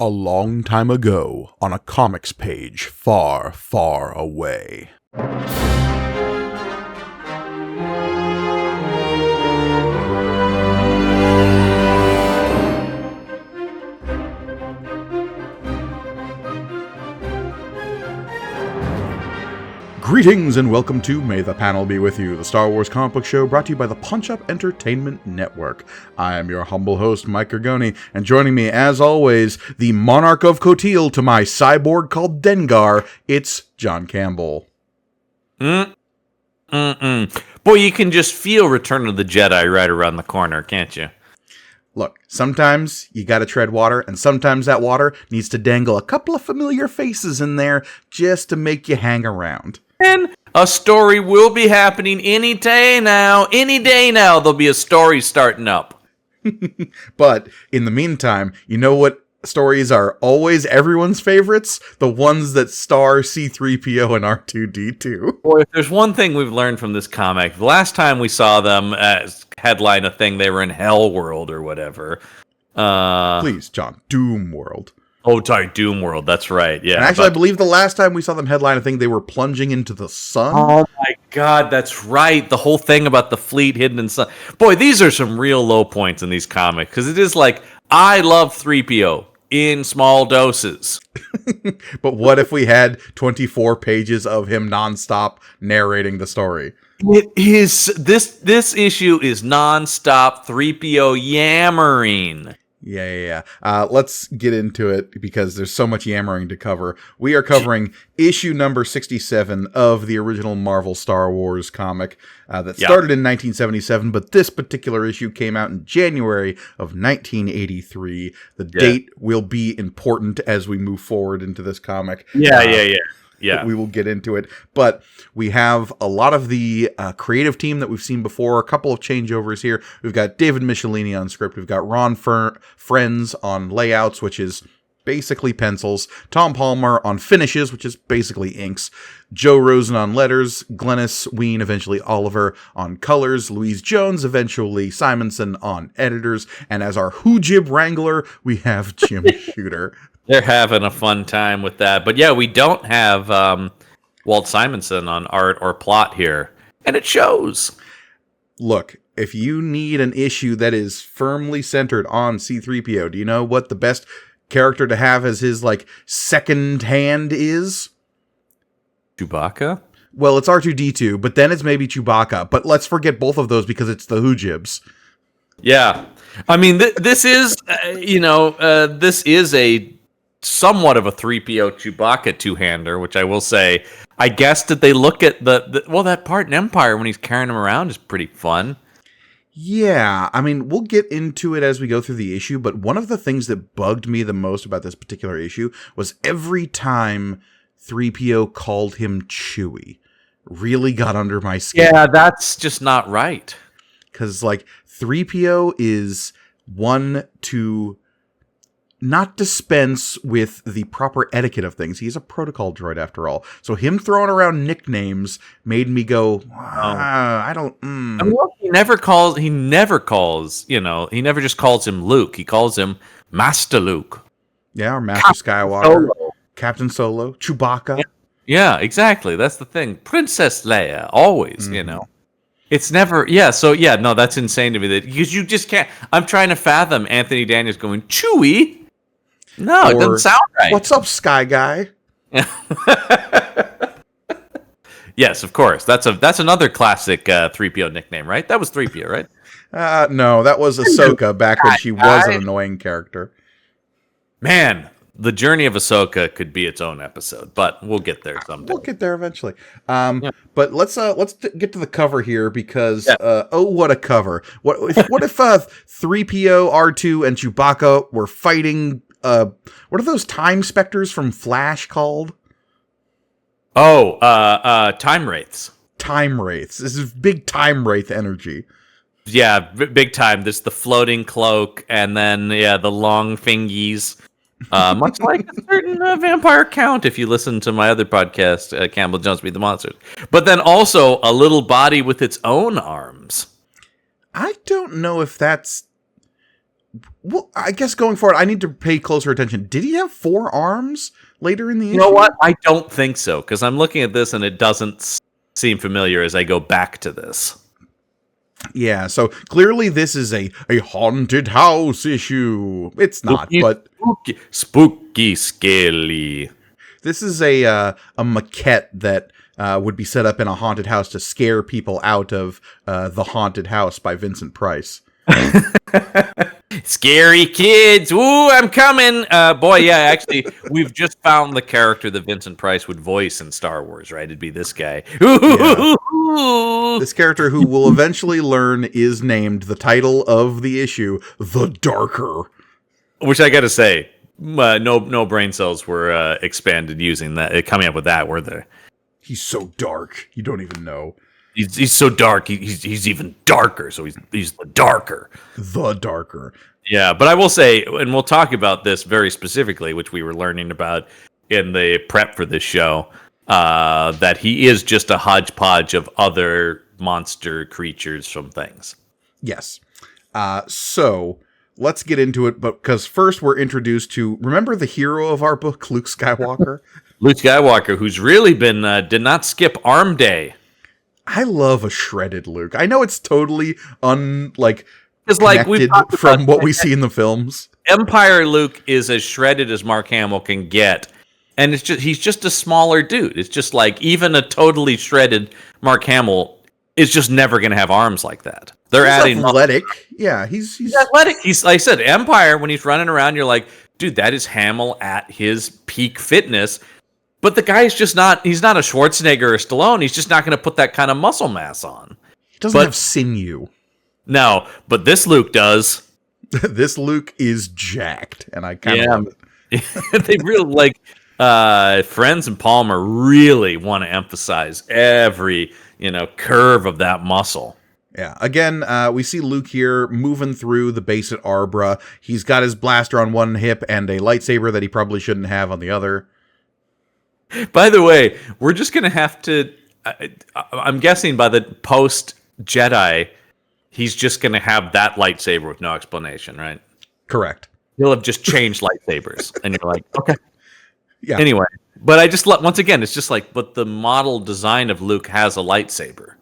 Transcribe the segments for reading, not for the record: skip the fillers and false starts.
A long time ago, on a comics page far, far away. Greetings and welcome to May the Panel Be With You, the Star Wars comic book show brought to you by the Punch Up Entertainment Network. I am your humble host, Mike Gargoni, and joining me, as always, the Monarch of Cotil to my cyborg called Dengar, it's John Campbell. Boy, you can just feel Return of the Jedi right around the corner, can't you? Look, sometimes you gotta tread water, and sometimes that water needs to dangle a couple of familiar faces in there just to make you hang around. And a story will be happening any day now. Any day now, there'll be a story starting up. But in the meantime, you know what stories are always everyone's favorites? The ones that star C-3PO and R2-D2. Boy, if there's one thing we've learned from this comic, the last time we saw them headline a thing, they were in Hell World or whatever. Please, John, Doom World. Oh, sorry, Doom World. That's right. Yeah. And actually, I believe the last time we saw them headline a thing, they were plunging into the sun. Oh my God, that's right. The whole thing about the fleet hidden in sun. Boy, these are some real low points in these comics because it is like I love Threepio in small doses. But what if we had 24 pages of him nonstop narrating the story? It is this issue is nonstop Threepio yammering. Yeah. Let's get into it because there's so much yammering to cover. We are covering issue number 67 of the original Marvel Star Wars comic that started in 1977, but this particular issue came out in January of 1983. The date will be important as we move forward into this comic. Yeah, we will get into it. But we have a lot of the creative team that we've seen before, a couple of changeovers here. We've got David Michelini on script. We've got Ron Friends on layouts, which is basically pencils. Tom Palmer on finishes, which is basically inks. Joe Rosen on letters. Glennis Ween, eventually Oliver, on colors. Louise Jones, eventually Simonson on editors. And as our Hoojib Wrangler, we have Jim Shooter. They're having a fun time with that. But yeah, we don't have Walt Simonson on art or plot here. And it shows. Look, if you need an issue that is firmly centered on C-3PO, do you know what the best character to have as his, second hand is? Chewbacca? Well, it's R2-D2, but then it's maybe Chewbacca. But let's forget both of those because it's the Hoojibs. Yeah. I mean, this is, this is a somewhat of a 3PO Chewbacca two-hander, which I will say, I guess did they look at that part in Empire when he's carrying him around is pretty fun. Yeah, I mean, we'll get into it as we go through the issue, but one of the things that bugged me the most about this particular issue was every time 3PO called him Chewie. Really got under my skin. Yeah, that's just not right. Because, 3PO is one to not dispense with the proper etiquette of things. He's a protocol droid after all. So him throwing around nicknames made me go, I don't. I mean, he never just calls him Luke. He calls him Master Luke. Yeah, or Master Skywalker. Captain Solo. Chewbacca. Yeah, exactly. That's the thing. Princess Leia, always, It's never, no, that's insane to me. Because you just can't, I'm trying to fathom Anthony Daniels going, Chewie? No, it doesn't sound right. What's up, Sky Guy? Yes, of course. That's another classic 3PO nickname, right? That was 3PO, right? No, that was Ahsoka back when she was an annoying character. Man, the journey of Ahsoka could be its own episode, but we'll get there someday. We'll get there eventually. But let's get to the cover here because what a cover! What if 3PO, R2, and Chewbacca were fighting? What are those time specters from Flash called? Oh, time wraiths. Time wraiths. This is big time wraith energy. Yeah, big time. There's the floating cloak, and then the long fingies. Much like a certain vampire count, if you listen to my other podcast, Campbell Jones Meet the Monsters. But then also a little body with its own arms. I don't know if that's Well, I guess going forward, I need to pay closer attention. Did he have 4 arms later in the issue? You know what? I don't think so, because I'm looking at this and it doesn't seem familiar as I go back to this. Yeah, so clearly this is a haunted house issue. It's not, spooky, but... Spooky, scaly. This is a maquette that would be set up in a haunted house to scare people out of The Haunted House by Vincent Price. Scary kids. Ooh, I'm coming. Boy, yeah, actually, we've just found the character that Vincent Price would voice in Star Wars, right? It'd be this guy. Yeah. This character who we'll eventually learn is named the title of the issue, The Darker. Which I gotta say, no brain cells were expanded using that, coming up with that, were there? He's so dark, you don't even know. He's so dark. He's even darker. So he's the darker. The Darker. Yeah, but I will say, and we'll talk about this very specifically, which we were learning about in the prep for this show, that he is just a hodgepodge of other monster creatures from things. Yes. So let's get into it, but because first we're introduced to, remember the hero of our book, Luke Skywalker? Luke Skywalker, who's really been did not skip Arm Day. I love a shredded Luke. I know it's totally connected from what we see in the films. Empire Luke is as shredded as Mark Hamill can get, and he's just a smaller dude. It's just like even a totally shredded Mark Hamill is just never going to have arms like that. They're adding athletic. Yeah, he's athletic. He's, like I said, Empire. When he's running around, you're like, dude, that is Hamill at his peak fitness. But the guy's just not, he's not a Schwarzenegger or Stallone. He's just not going to put that kind of muscle mass on. He doesn't have sinew. No, but this Luke does. This Luke is jacked, and I kind of love it. They really, Friends and Palmer really want to emphasize every, curve of that muscle. Yeah. Again, we see Luke here moving through the base at Arbra. He's got his blaster on one hip and a lightsaber that he probably shouldn't have on the other. By the way, we're just going to have to... I'm guessing by the post-Jedi, he's just going to have that lightsaber with no explanation, right? Correct. He'll have just changed lightsabers. And you're like, okay. Yeah. Anyway, but I just... Once again, it's just like, but the model design of Luke has a lightsaber.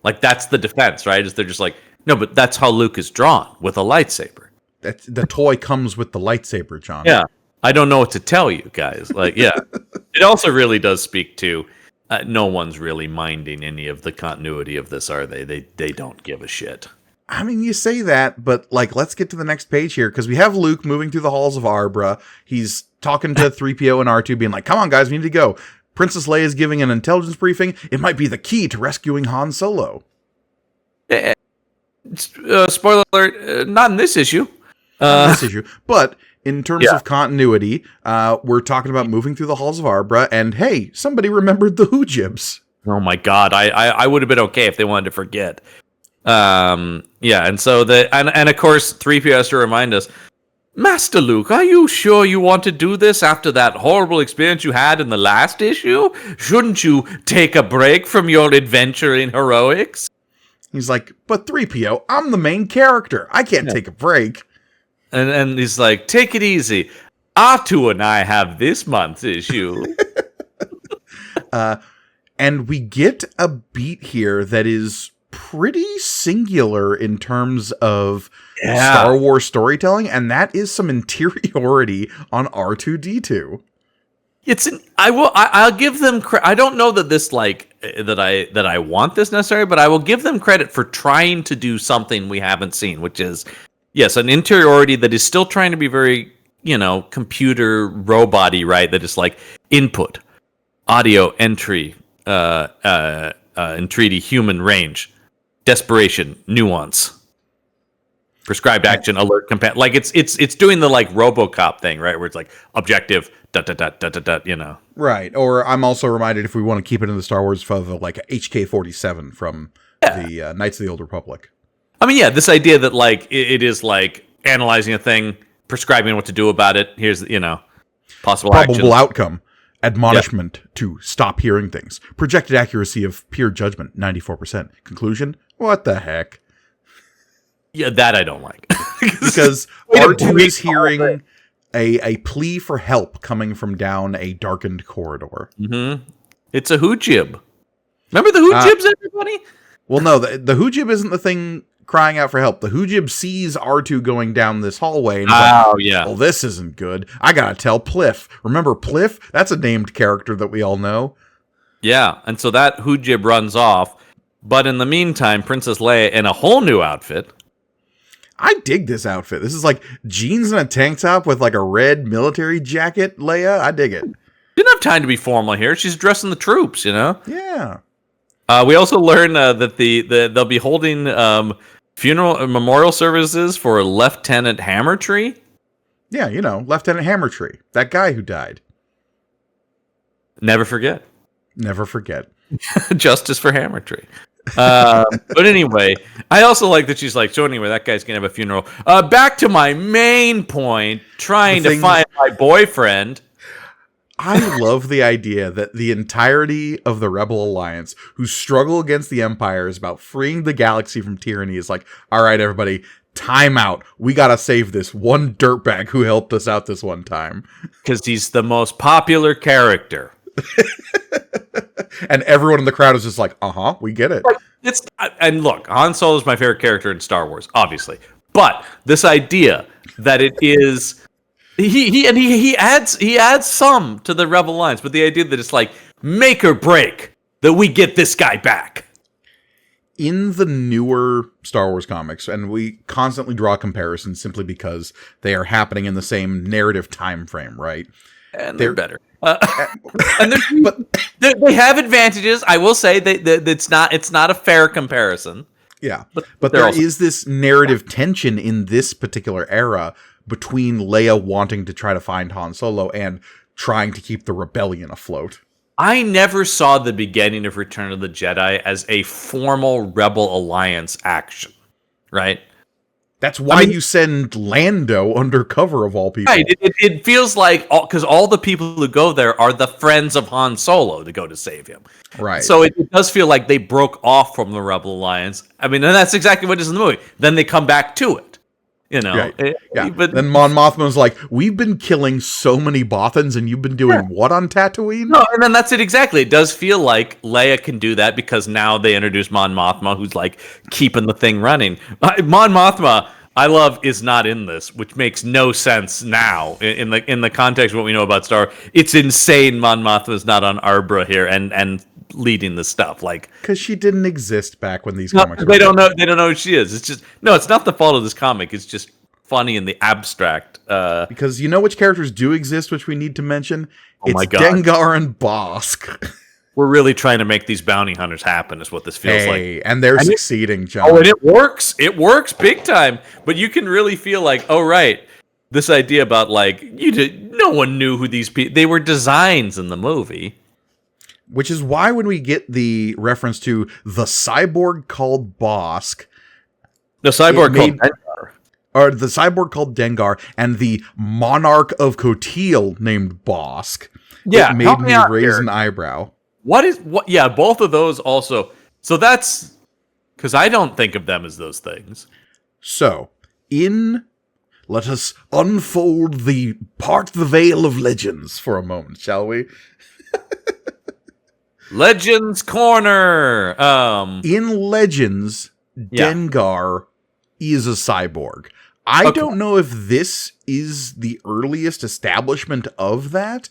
Like, that's the defense, right? Is they're just like, no, but that's how Luke is drawn, with a lightsaber. The toy comes with the lightsaber, John. Yeah. I don't know what to tell you guys. Yeah. It also really does speak to no one's really minding any of the continuity of this, are they? They don't give a shit. I mean, you say that, but let's get to the next page here, because we have Luke moving through the halls of Arbra. He's talking to Threepio and R2, being like, come on, guys, we need to go. Princess Leia is giving an intelligence briefing. It might be the key to rescuing Han Solo. Spoiler alert, not in this issue. But in terms of continuity, we're talking about moving through the halls of Arbra, and hey, somebody remembered the Hoojibs. Oh my god, I would have been okay if they wanted to forget. And so and of course 3PO has to remind us, Master Luke, are you sure you want to do this after that horrible experience you had in the last issue? Shouldn't you take a break from your adventure in heroics? He's like, but 3PO, I'm the main character. I can't take a break. And he's like, take it easy. R2 and I have this month's issue. And we get a beat here that is pretty singular in terms of Star Wars storytelling, and that is some interiority on R2-D2. I'll give them credit. I don't know that this that I want this necessarily, but I will give them credit for trying to do something we haven't seen, which is, yes, an interiority that is still trying to be very, computer robot-y, right? That is like input, audio entry, entreaty, human range, desperation, nuance, prescribed action, alert, it's doing the RoboCop thing, right? Where it's like objective, Right. Or I'm also reminded, if we want to keep it in the Star Wars further, like HK-47 from the Knights of the Old Republic. I mean, this idea that it is like analyzing a thing, prescribing what to do about it. Here's possible outcome. Admonishment to stop hearing things. Projected accuracy of pure judgment, 94%. Conclusion? What the heck? Yeah, that I don't like. Because R2 is hearing a plea for help coming from down a darkened corridor. Mm-hmm. It's a hoojib. Remember the hoojibs, everybody? Well, no, the hoojib isn't the thing crying out for help. The hoojib sees R2 going down this hallway and he's like, well, this isn't good. I gotta tell Pliff. Remember Pliff? That's a named character that we all know. Yeah, and so that hoojib runs off. But in the meantime, Princess Leia in a whole new outfit. I dig this outfit. This is like jeans and a tank top with like a red military jacket, Leia. I dig it. Didn't have time to be formal here. She's dressing the troops, you know? Yeah. We also learn that they'll be holding funeral memorial services for Lieutenant Hammertree. Yeah, you know, Lieutenant Hammertree, that guy who died. Never forget. Never forget. Justice for Hammertree. But anyway, I also like that she's like, so anyway, that guy's gonna have a funeral. Back to my main point, trying to find my boyfriend. I love the idea that the entirety of the Rebel Alliance, whose struggle against the Empire is about freeing the galaxy from tyranny, is like, all right, everybody, time out. We gotta save this one dirtbag who helped us out this one time. Because he's the most popular character. And everyone in the crowd is just like, we get it. And look, Han Solo is my favorite character in Star Wars, obviously. But this idea that it is... He adds some to the Rebel Alliance, but the idea that it's like make or break that we get this guy back. In the newer Star Wars comics, and we constantly draw comparisons simply because they are happening in the same narrative time frame, right? And they're better. And they have advantages. I will say that it's not a fair comparison. Yeah, but there is this narrative tension in this particular era between Leia wanting to try to find Han Solo and trying to keep the rebellion afloat. I never saw the beginning of Return of the Jedi as a formal Rebel Alliance action, right? That's why you send Lando undercover of all people. Right, it feels like, because all the people who go there are the friends of Han Solo to go to save him. Right. So it does feel like they broke off from the Rebel Alliance. I mean, and that's exactly what it is in the movie. Then they come back to it. You know, right. But then Mon Mothma's like, we've been killing so many Bothans, and you've been doing what on Tatooine? No, and then that's it exactly. It does feel like Leia can do that because now they introduce Mon Mothma, who's like keeping the thing running. Mon Mothma, I love, is not in this, which makes no sense now in the context of what we know about Star Wars. It's insane. Mon Mothma is not on Arbra here and leading the stuff, like because she didn't exist back when these comics were they don't know who she is. It's just it's not the fault of this comic. It's just funny in the abstract. Because you know which characters do exist, which we need to mention. Oh my God. Dengar and Bosk. We're really trying to make these bounty hunters happen, is what this feels like. And they're succeeding, John. Oh, and it works. It works big time. But you can really feel like, oh right, this idea about like no one knew who these people. They were designs in the movie. Which is why when we get the reference to the cyborg called Bosk, the cyborg called Dengar, or the cyborg called Dengar, and the monarch of Kotil named Bosk, it made me raise an eyebrow. What? Yeah, both of those also. So that's because I don't think of them as those things. So let us unfold part the veil of legends for a moment, shall we? Legends Corner. In Legends, Dengar is a cyborg. I don't know if this is the earliest establishment of that,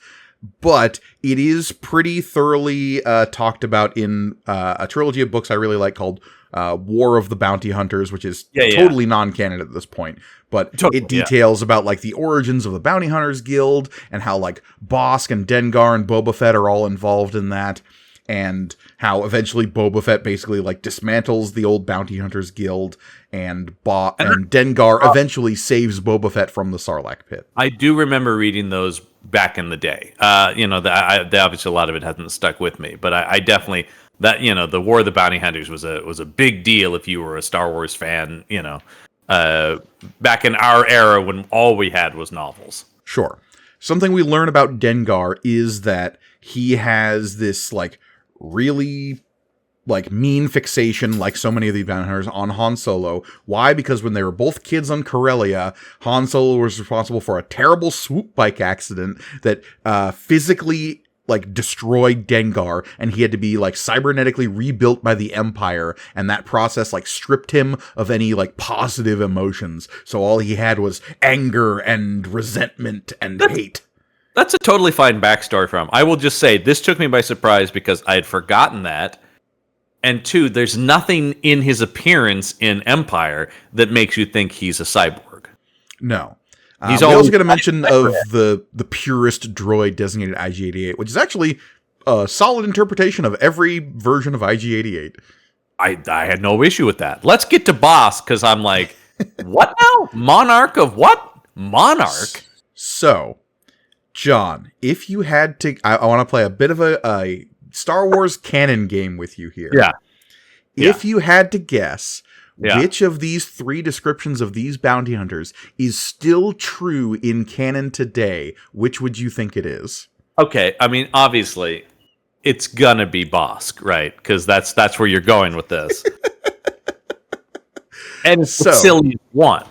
but it is pretty thoroughly talked about in a trilogy of books I really like called War of the Bounty Hunters, which is totally non-canon at this point. But it details about like the origins of the Bounty Hunters Guild and how like Bosk and Dengar and Boba Fett are all involved in that. And how eventually Boba Fett basically like dismantles the old Bounty Hunters Guild, and Dengar eventually saves Boba Fett from the Sarlacc pit. I do remember reading those back in the day. Obviously a lot of it hasn't stuck with me, but I definitely the War of the Bounty Hunters was a big deal if you were a Star Wars fan. Back in our era when all we had was novels. Sure. Something we learn about Dengar is that he has this like really like mean fixation, like so many of these bounty hunters, on Han Solo. Why? Because when they were both kids on Corellia, Han Solo was responsible for a terrible swoop bike accident that physically like destroyed Dengar, and he had to be like cybernetically rebuilt by the Empire, and that process like stripped him of any like positive emotions. So all he had was anger and resentment and hate. That's a totally fine backstory for him. I will just say this took me by surprise because I had forgotten that. And two, there's nothing in his appearance in Empire that makes you think he's a cyborg. No. He's also going to mention of the purest droid designated IG-88, which is actually a solid interpretation of every version of IG-88. I had no issue with that. Let's get to Boss, because I'm like, what now? Monarch of what? Monarch? So, John, if you had to... I want to play a bit of a Star Wars canon game with you here. Yeah. If you had to guess which of these three descriptions of these bounty hunters is still true in canon today, which would you think it is? Okay, I mean, obviously, it's gonna be Bosk, right? Because that's where you're going with this. And it's the silliest one.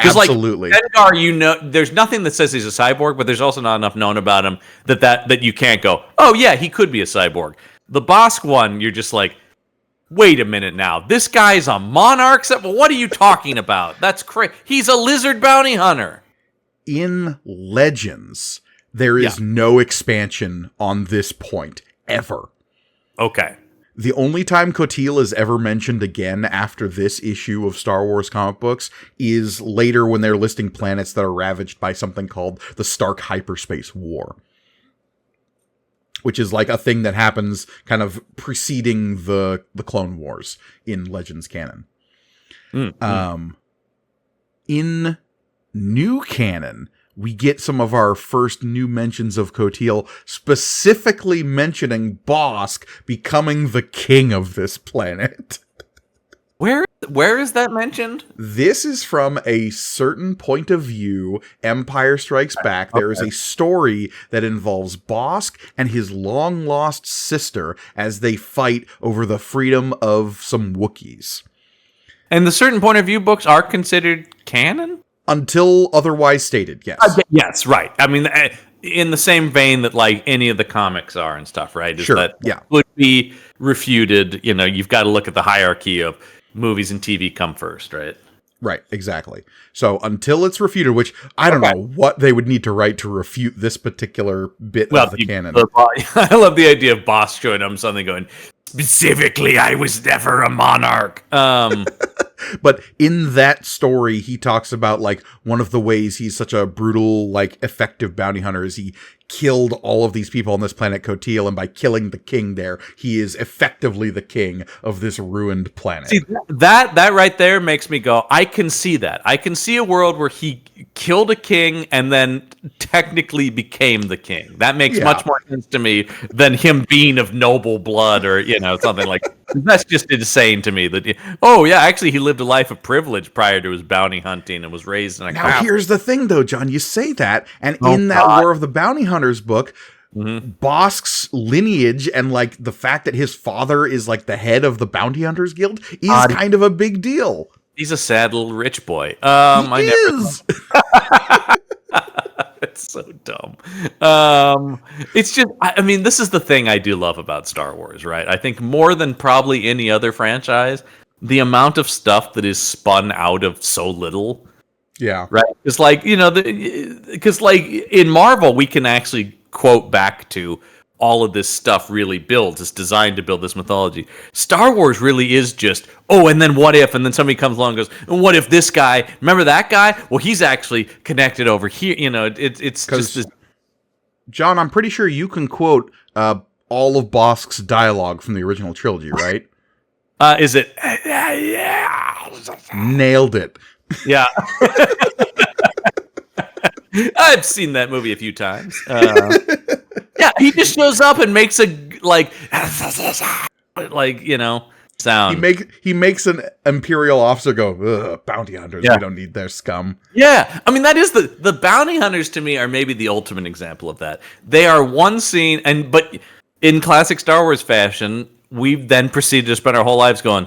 Absolutely. Like, Dengar, there's nothing that says he's a cyborg, but there's also not enough known about him that you can't go, oh yeah, he could be a cyborg. The Bosk one, you're just like, wait a minute now. This guy's a monarch? What are you talking about? That's crazy. He's a lizard bounty hunter. In Legends, there is no expansion on this point, ever. Okay. The only time Kotil is ever mentioned again after this issue of Star Wars comic books is later when they're listing planets that are ravaged by something called the Stark Hyperspace War, which is like a thing that happens kind of preceding the Clone Wars in Legends canon. In new canon, we get some of our first new mentions of Kotil, specifically mentioning Bosk becoming the king of this planet. Where is that mentioned? This is from a certain point of view, Empire Strikes Back. There is a story that involves Bosk and his long-lost sister as they fight over the freedom of some Wookiees. And the certain point of view books are considered canon? Until otherwise stated, yes. Yes, right. I mean, in the same vein that like any of the comics are and stuff, right? Sure, that would be refuted. You know, you've got to look at the hierarchy of movies and TV come first, right? Right, exactly. So until it's refuted, which I don't know what they would need to write to refute this particular bit of the canon. I love the idea of Boss showing him something going, specifically, I was never a monarch. But in that story, he talks about like one of the ways he's such a brutal, like effective bounty hunter is he killed all of these people on this planet Kotil, and by killing the king there, he is effectively the king of this ruined planet. See, that right there makes me go, I can see that. I can see a world where he killed a king and then technically became the king. That makes much more sense to me than him being of noble blood or, something like that's just insane to me that, actually he lived a life of privilege prior to his bounty hunting and was raised in a Now, here's the thing, though, John. You say that, and in that War of the Bounty Hunters book, Bosk's lineage and like the fact that his father is like the head of the Bounty Hunters Guild is kind of a big deal. He's a sad little rich boy. It's so dumb. It's just, I mean, this is the thing I do love about Star Wars, right? I think more than probably any other franchise, the amount of stuff that is spun out of so little. Yeah. Right. It's like, because like in Marvel, we can actually quote back to all of this stuff really builds. It's designed to build this mythology. Star Wars really is just, and then what if? And then somebody comes along and goes, and what if this guy, remember that guy? Well, he's actually connected over here. It's just this. John, I'm pretty sure you can quote all of Bosk's dialogue from the original trilogy, right? Is it? Nailed it. Yeah. I've seen that movie a few times. Yeah, he just shows up and makes a sound. He makes an Imperial officer go, "Ugh, bounty hunters, we don't need their scum." Yeah, I mean that is the bounty hunters to me are maybe the ultimate example of that. They are one scene, but in classic Star Wars fashion, we've then proceeded to spend our whole lives going,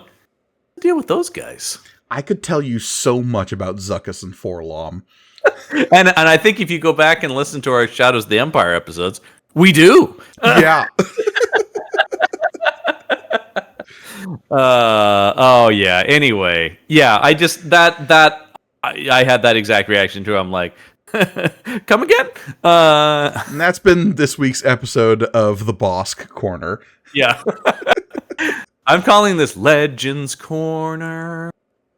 deal with those guys. I could tell you so much about Zuckuss and Forlom. And I think if you go back and listen to our Shadows of the Empire episodes, we do. Yeah. Oh yeah. Anyway, yeah. I just I had that exact reaction too. I'm like, come again. And that's been this week's episode of the Bosk Corner. Yeah. I'm calling this Legends Corner.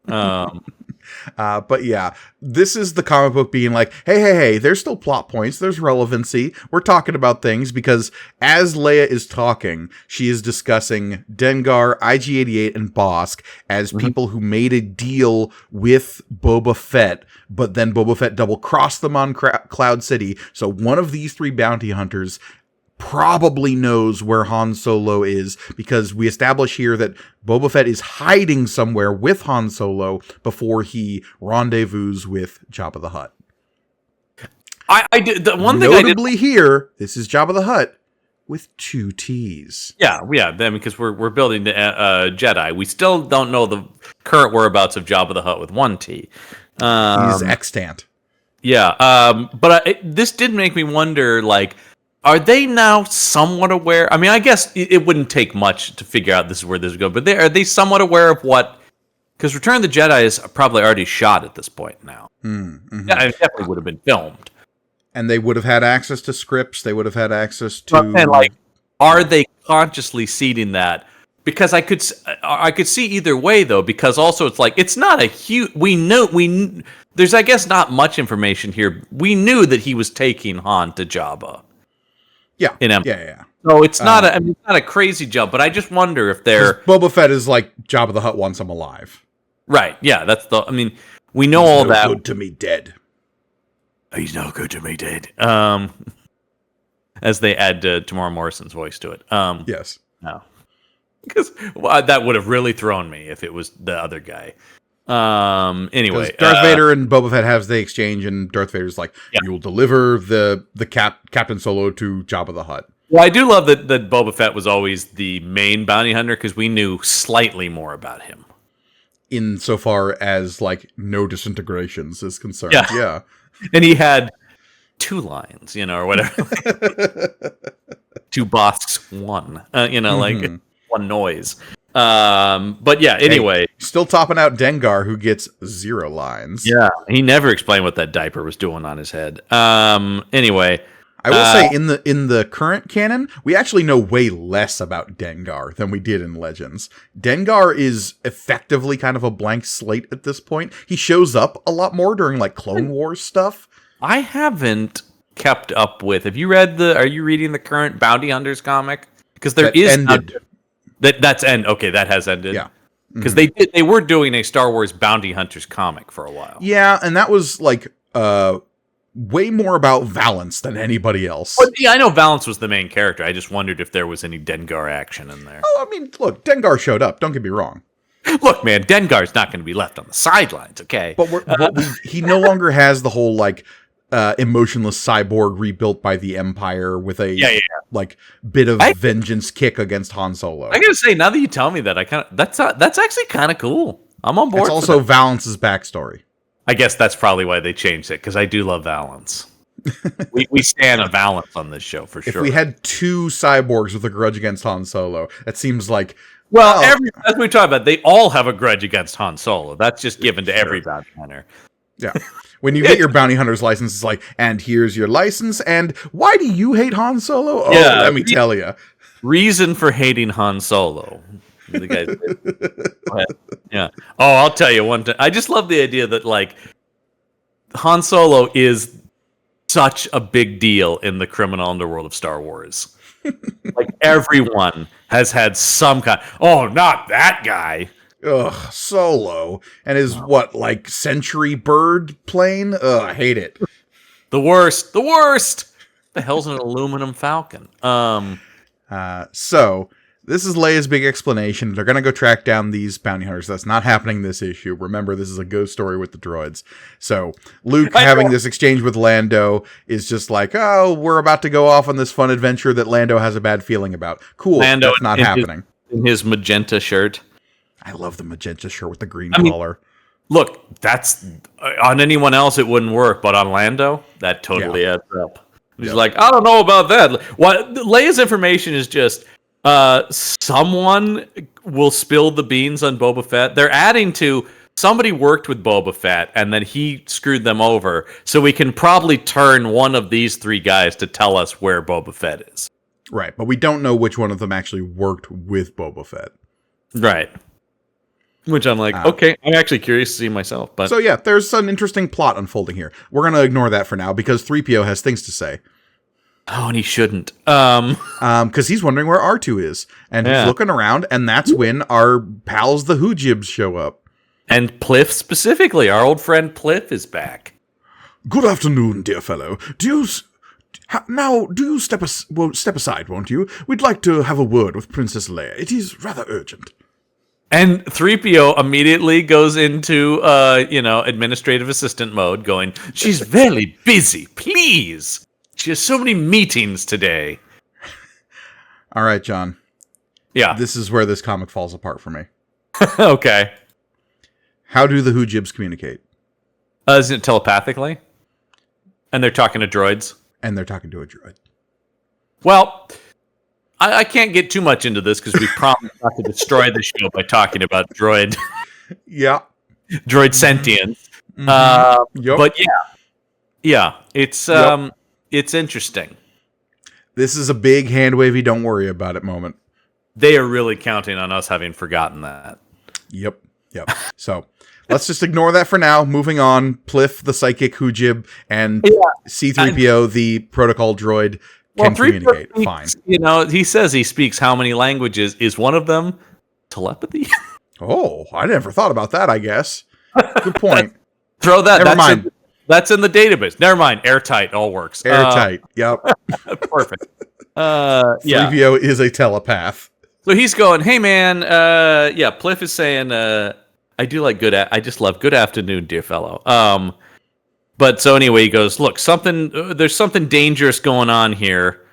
But yeah, this is the comic book being like, hey, there's still plot points, there's relevancy, we're talking about things, because as Leia is talking, she is discussing Dengar, IG-88, and Bosk as people who made a deal with Boba Fett, but then Boba Fett double-crossed them on Cloud City, so one of these 3 bounty hunters probably knows where Han Solo is, because we establish here that Boba Fett is hiding somewhere with Han Solo before he rendezvous with Jabba the Hutt. I did the one thing Notably here, this is Jabba the Hutt with 2 T's. Yeah, then because we're building the Jedi, we still don't know the current whereabouts of Jabba the Hutt with 1 T. He's extant. Yeah, but this did make me wonder, like, are they now somewhat aware? I mean, I guess it wouldn't take much to figure out this is where this would go, but are they somewhat aware of what? Because Return of the Jedi is probably already shot at this point now. Mm-hmm. Yeah, it definitely would have been filmed. And they would have had access to scripts. They would have had access to... And like, are they consciously seeding that? Because I could see either way, though, because also it's like, it's not a huge... There's, I guess, not much information here. We knew that he was taking Han to Jabba. Yeah. Yeah. So it's not it's not a crazy jump, but I just wonder if they're... Boba Fett is like, Jabba the Hutt wants him alive. Right, yeah, we know all that. He's no good to me dead. He's no good to me dead. As they add Tamara Morrison's voice to it. Yes. No. Because that would have really thrown me if it was the other guy. Anyway, Darth Vader and Boba Fett have the exchange, and Darth Vader's like, "You will deliver the Captain Solo to Jabba the Hutt." Well, I do love that Boba Fett was always the main bounty hunter because we knew slightly more about him. Insofar as like no disintegrations is concerned, yeah. And he had 2 lines, or whatever. 2 Bosks, 1, like 1 noise. But yeah, anyway. Hey, still topping out Dengar, who gets 0 lines. Yeah, he never explained what that diaper was doing on his head. Anyway. I will say, in the current canon, we actually know way less about Dengar than we did in Legends. Dengar is effectively kind of a blank slate at this point. He shows up a lot more during like Clone Wars stuff. I haven't kept up with. Are you reading the current Bounty Hunters comic? Because there is ended. That's end. Okay, that has ended. Yeah, because they were doing a Star Wars Bounty Hunters comic for a while. Yeah, and that was like way more about Valance than anybody else. But, yeah, I know Valance was the main character. I just wondered if there was any Dengar action in there. Oh, I mean, look, Dengar showed up. Don't get me wrong. Look, man, Dengar's not going to be left on the sidelines. Okay, but he no longer has the whole like emotionless cyborg rebuilt by the Empire with a like bit of vengeance kick against Han Solo. I gotta say, now that you tell me that, that's actually kind of cool. I'm on board. It's also Valance's backstory. I guess that's probably why they changed it, because I do love Valance. we stand a Valance on this show for sure. If we had 2 cyborgs with a grudge against Han Solo, that seems like as we talk about, they all have a grudge against Han Solo. That's just given to every bounty hunter. Yeah. When you get your bounty hunter's license, it's like, and here's your license, and why do you hate Han Solo? Oh, let me tell you. Reason for hating Han Solo. The guys, yeah. Oh, I'll tell you one thing. I just love the idea that like Han Solo is such a big deal in the criminal underworld of Star Wars. Like everyone has had some kind. Oh, not that guy. Ugh, Solo. And his, like, Century Bird plane? Ugh, I hate it. The worst. The hell's an aluminum falcon? So, this is Leia's big explanation. They're going to go track down these bounty hunters. That's not happening this issue. Remember, this is a ghost story with the droids. So, Luke having this exchange with Lando is just like, oh, we're about to go off on this fun adventure that Lando has a bad feeling about. Cool, that's not happening. in his magenta shirt. I love the magenta shirt with the green collar. Look, that's on anyone else it wouldn't work, but on Lando, that totally adds up. He's like, I don't know about that. What Leia's information is just someone will spill the beans on Boba Fett. They're adding to somebody worked with Boba Fett and then he screwed them over. So we can probably turn one of these three guys to tell us where Boba Fett is. Right, but we don't know which one of them actually worked with Boba Fett. Right. Which I'm like, okay, I'm actually curious to see myself. But so yeah, there's an interesting plot unfolding here. We're going to ignore that for now because Threepio has things to say. Oh, and he shouldn't. Because he's wondering where R2 is. And he's looking around, and that's when our pals, the Hoojibs, show up. And Pliff specifically. Our old friend Pliff is back. Good afternoon, dear fellow. Do you step aside, won't you? We'd like to have a word with Princess Leia. It is rather urgent. And Threepio immediately goes into, administrative assistant mode, going, she's very busy, please. She has so many meetings today. All right, John. Yeah. This is where this comic falls apart for me. Okay. How do the Hoojibs communicate? Isn't it telepathically? And they're talking to droids? And they're talking to a droid. Well, I can't get too much into this because we promised not to destroy the show by talking about droid. Yeah. Droid sentience. Yep. But yeah, it's interesting. This is a big hand wavy, don't worry about it moment. They are really counting on us having forgotten that. Yep. So let's just ignore that for now. Moving on, Pliff, the psychic Hoojib, and C-3PO, the protocol droid, can communicate. Fine. He says he speaks how many languages? Is one of them telepathy? Oh, I never thought about that, I guess. Good point. Throw that. Never mind. That's in the database. Never mind. Airtight. All works. Airtight. Yep. Perfect. 3PO is a telepath. So he's going, hey, man. Pliff is saying, I just love good afternoon, dear fellow. But so anyway, he goes, look, there's something dangerous going on here.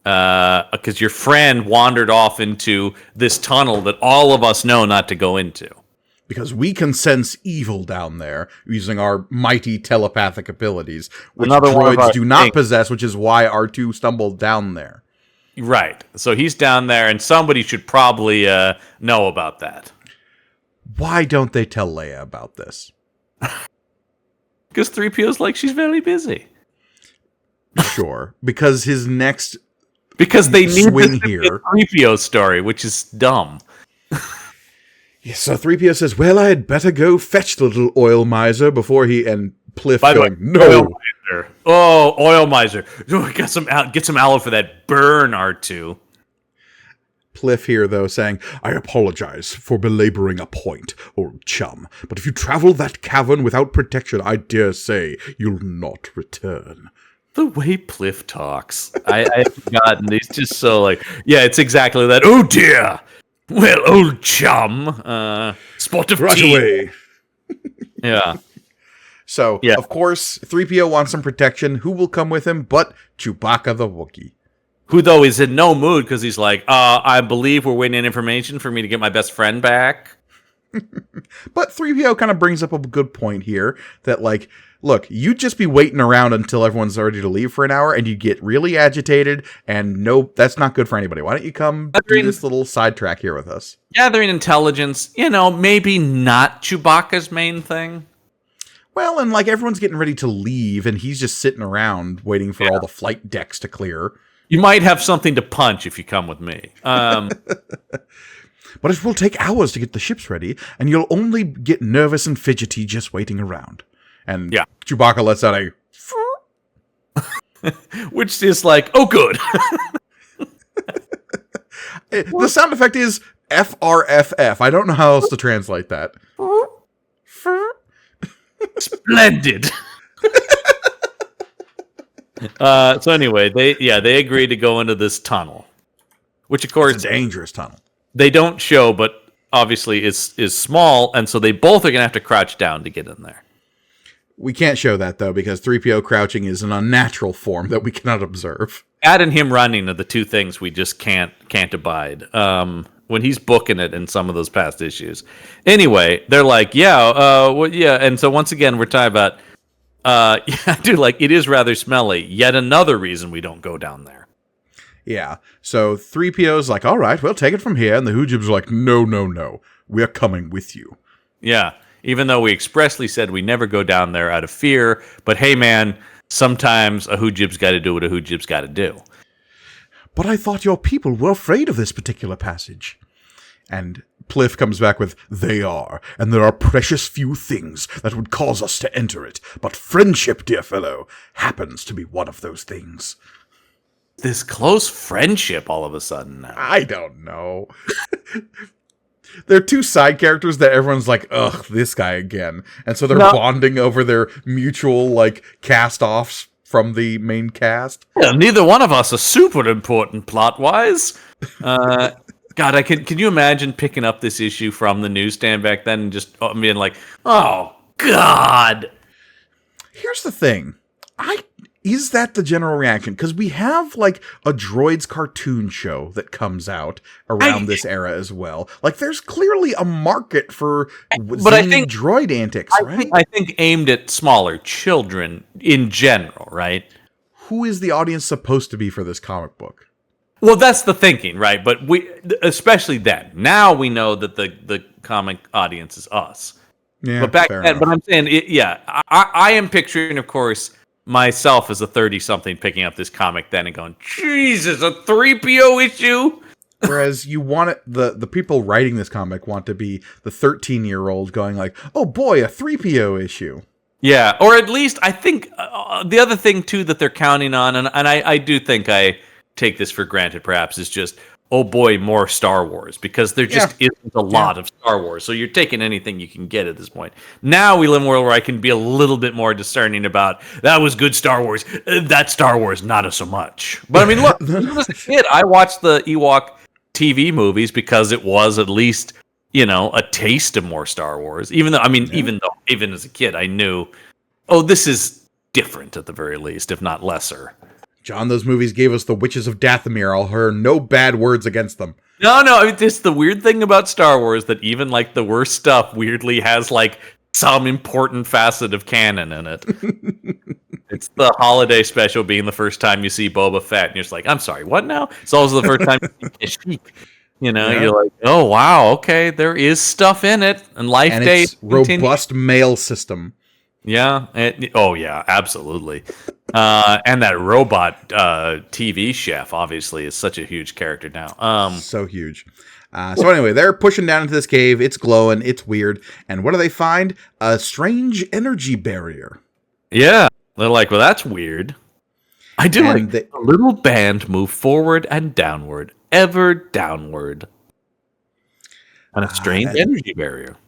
Because your friend wandered off into this tunnel that all of us know not to go into. Because we can sense evil down there using our mighty telepathic abilities, which Another droids do not possess, which is why R2 stumbled down there. Right. So he's down there, and somebody should probably know about that. Why don't they tell Leia about this? Because 3PO's like, she's very busy. Sure. Because his next Because they need swing this here. to be a 3PO story, which is dumb. Yeah, so 3PO says, well, I had better go fetch the little oil miser before he... And Pliff going, no. Oil miser. Oh, oil miser. Get some aloe for that burn, R2. Pliff here, though, saying, I apologize for belaboring a point, old chum, but if you travel that cavern without protection, I dare say you'll not return. The way Pliff talks, I've forgotten. He's just so like, yeah, it's exactly that. Oh, dear. Well, old chum, spot of right tea. Away. Yeah. So, of course, 3PO wants some protection. Who will come with him but Chewbacca the Wookiee? Who, though, is in no mood because he's like, I believe we're waiting on information for me to get my best friend back. But 3PO kind of brings up a good point here that, like, look, you'd just be waiting around until everyone's ready to leave for an hour and you get really agitated, and no, that's not good for anybody. Why don't you come do this little sidetrack here with us? Gathering intelligence, maybe not Chewbacca's main thing. Well, and like everyone's getting ready to leave and he's just sitting around waiting for all the flight decks to clear. You might have something to punch if you come with me. But it will take hours to get the ships ready, and you'll only get nervous and fidgety just waiting around. And Chewbacca lets out a... Which is like, oh, good. The sound effect is FRFF. I don't know how else to translate that. Splendid. So anyway, they agree to go into this tunnel, which of course it's a dangerous tunnel. They don't show, but obviously is small, and so they both are gonna have to crouch down to get in there. We can't show that though because 3PO crouching is an unnatural form that we cannot observe. That and him running are the two things we just can't abide. when he's booking it in some of those past issues. Anyway, they're like, yeah, and so once again, we're talking about, yeah, dude, like, it is rather smelly. Yet another reason we don't go down there. Yeah. So 3PO's like, all right, we'll take it from here. And the Hoojibs are like, no. We're coming with you. Yeah. Even though we expressly said we never go down there out of fear. But hey, man, sometimes a Hoojib's got to do what a Hoojib's got to do. But I thought your people were afraid of this particular passage. And Pliff comes back with, they are, and there are precious few things that would cause us to enter it. But friendship, dear fellow, happens to be one of those things. This close friendship all of a sudden now. I don't know. They're two side characters that everyone's like, ugh, this guy again. And so they're bonding over their mutual, like, cast-offs from the main cast. Yeah, neither one of us are super important plot-wise. God, can you imagine picking up this issue from the newsstand back then and just being like, oh, God. Here's the thing. Is that the general reaction? Because we have, like, a Droids cartoon show that comes out around this era as well. Like, there's clearly a market for droid antics, right? I think aimed at smaller children in general, right? Who is the audience supposed to be for this comic book? Well, that's the thinking, right? But especially then. Now we know that the comic audience is us. Yeah, but back then, enough. But I'm saying, I am picturing, of course, myself as a 30-something picking up this comic then and going, Jesus, a 3PO issue? Whereas you want it, the people writing this comic want to be the 13-year-old going like, oh boy, a 3PO issue. Yeah, or at least I think the other thing, too, that they're counting on, and I do think I take this for granted perhaps, is just, oh boy, more Star Wars, because there just isn't a lot of Star Wars, so you're taking anything you can get at this point. Now we live in a world where I can be a little bit more discerning about, that was good Star Wars, that Star Wars, not so much. But I mean, look, when I was a kid, I watched the Ewok TV movies because it was at least, a taste of more Star Wars. Even as a kid, I knew, oh, this is different at the very least, if not lesser. John, those movies gave us the Witches of Dathomir. I'll hear no bad words against them. No, I mean, it's the weird thing about Star Wars that even, like, the worst stuff weirdly has, like, some important facet of canon in it. It's the holiday special being the first time you see Boba Fett, and you're just like, I'm sorry, what now? It's also the first time you see Kashyyyk. You're like, oh, wow, okay, there is stuff in it. And Life and Day. It's robust mail system. Yeah. Yeah, absolutely. And that robot TV chef, obviously, is such a huge character now. So huge. So anyway, they're pushing down into this cave. It's glowing. It's weird. And what do they find? A strange energy barrier. Yeah. They're like, well, that's weird. I do like the little band move forward and downward, ever downward. On a strange energy barrier.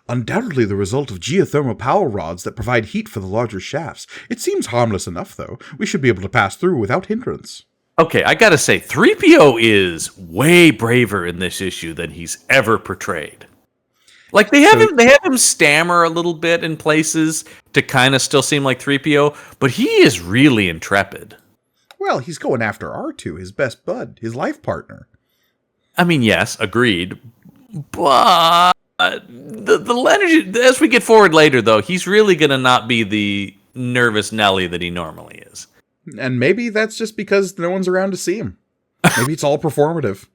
Undoubtedly the result of geothermal power rods that provide heat for the larger shafts. It seems harmless enough, though. We should be able to pass through without hindrance. Okay, I gotta say, 3PO is way braver in this issue than he's ever portrayed. Like, they have him stammer a little bit in places to kind of still seem like 3PO, but he is really intrepid. Well, he's going after R2, his best bud, his life partner. I mean, yes, agreed, but the energy, as we get forward later, though, he's really going to not be the nervous Nelly that he normally is. And maybe that's just because no one's around to see him. Maybe it's all performative.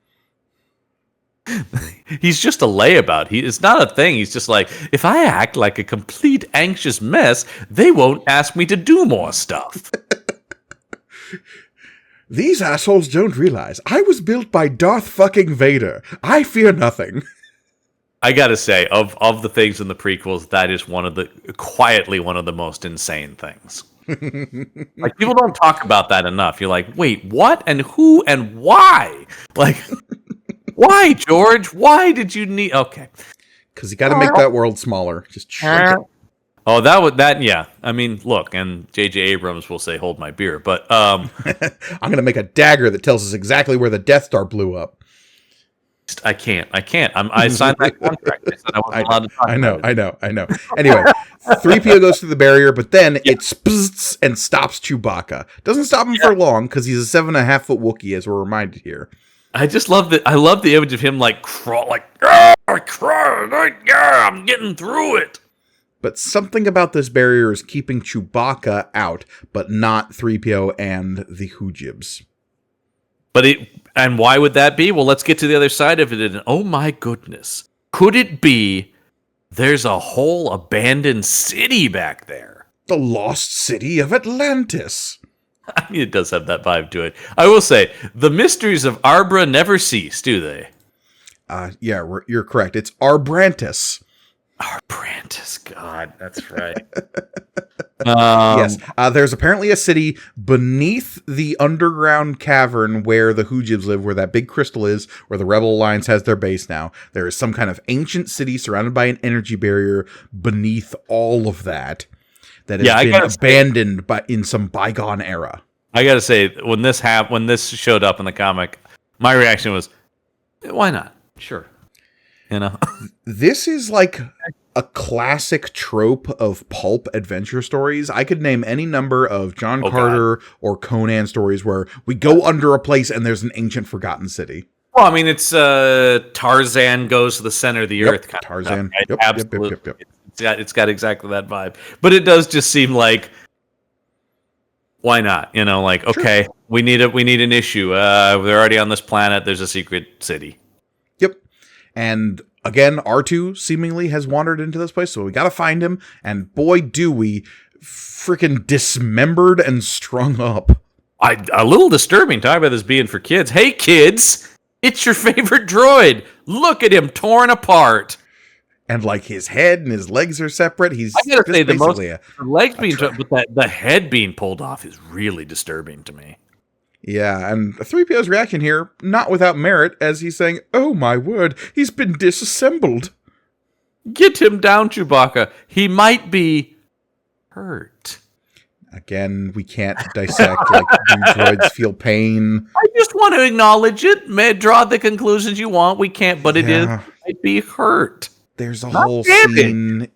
He's just a layabout. It's not a thing. He's just like, if I act like a complete anxious mess, they won't ask me to do more stuff. These assholes don't realize I was built by Darth fucking Vader. I fear nothing. I gotta say, of the things in the prequels, that is quietly one of the most insane things. Like, people don't talk about that enough. You're like, wait, what? And who? And why? Like, why, George? Why did you need... Okay. Because you got to make that world smaller. Just shrink it. Oh, yeah. I mean, look, and J.J. Abrams will say, hold my beer, but... I'm going to make a dagger that tells us exactly where the Death Star blew up. I can't. I signed that contract. I said I wasn't allowed to talk about it. I know. Anyway, 3PO goes through the barrier, but then it spzzz and stops Chewbacca. Doesn't stop him for long, because he's a 7.5-foot Wookiee, as we're reminded here. I just love I love the image of him like crawl, like yeah, I'm getting through it. But something about this barrier is keeping Chewbacca out, but not 3PO and the Hoojibs. And why would that be? Well, let's get to the other side of it. And oh my goodness, could it be there's a whole abandoned city back there? The lost city of Atlantis. I mean, it does have that vibe to it. I will say, the mysteries of Arbra never cease, do they? Yeah, you're correct. It's Arbrantis. Arbrantis, God, that's right. Yes, there's apparently a city beneath the underground cavern where the Hoojibs live, where that big crystal is, where the Rebel Alliance has their base now. There is some kind of ancient city surrounded by an energy barrier beneath all of that has been abandoned in some bygone era. I gotta say, when this showed up in the comic, my reaction was, why not? Sure. You know? This is like a classic trope of pulp adventure stories. I could name any number of John Carter or Conan stories where we go under a place and there's an ancient forgotten city. Well, I mean, it's Tarzan goes to the center of the earth. Kind Tarzan. Of stuff, right? Yep, absolutely. Yep. It's got exactly that vibe. But it does just seem like, why not? You know, like, okay, sure. we need an issue. They're already on this planet. There's a secret city. Yep. And again, R2 seemingly has wandered into this place, so we gotta find him. And boy, do we freaking dismembered and strung up. A little disturbing talking about this being for kids. Hey, kids, it's your favorite droid. Look at him torn apart. And like his head and his legs are separate. He's I gotta say the legs being but the head being pulled off is really disturbing to me. Yeah, and 3PO's reaction here, not without merit, as he's saying, "Oh my word, he's been disassembled." Get him down, Chewbacca. He might be hurt. Again, we can't dissect, like, do droids feel pain? I just want to acknowledge it. Draw the conclusions you want. We can't, but it might be hurt. There's a whole scene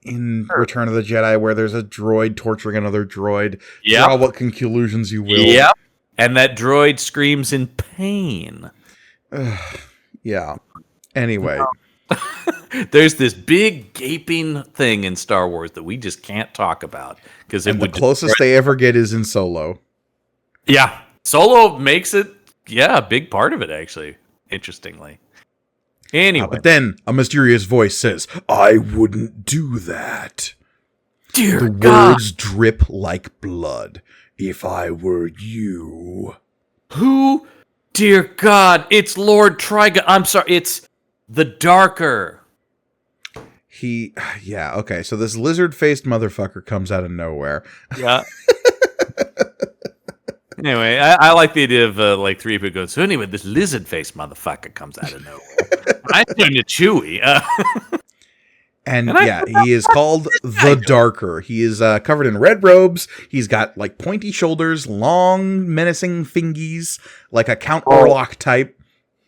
in Return of the Jedi where there's a droid torturing another droid. Yeah. Draw what conclusions you will. Yep. And that droid screams in pain. Yeah. Anyway. There's this big gaping thing in Star Wars that we just can't talk about. Because the closest they ever get is in Solo. Yeah. Solo makes it, a big part of it, actually. Interestingly. Anyway. But then a mysterious voice says, "I wouldn't do that." Dear God. The words drip like blood. "If I were you." Who? Dear God, it's Lord Trigon. I'm sorry, it's the Darker. Okay, so this lizard-faced motherfucker comes out of nowhere. Yeah. Anyway, I like the idea of like Threepio goes, so anyway, this lizard-faced motherfucker comes out of nowhere. I turn to Chewie. And he is called the Darker. He is covered in red robes. He's got like pointy shoulders, long menacing fingies, like a Count Orlok type.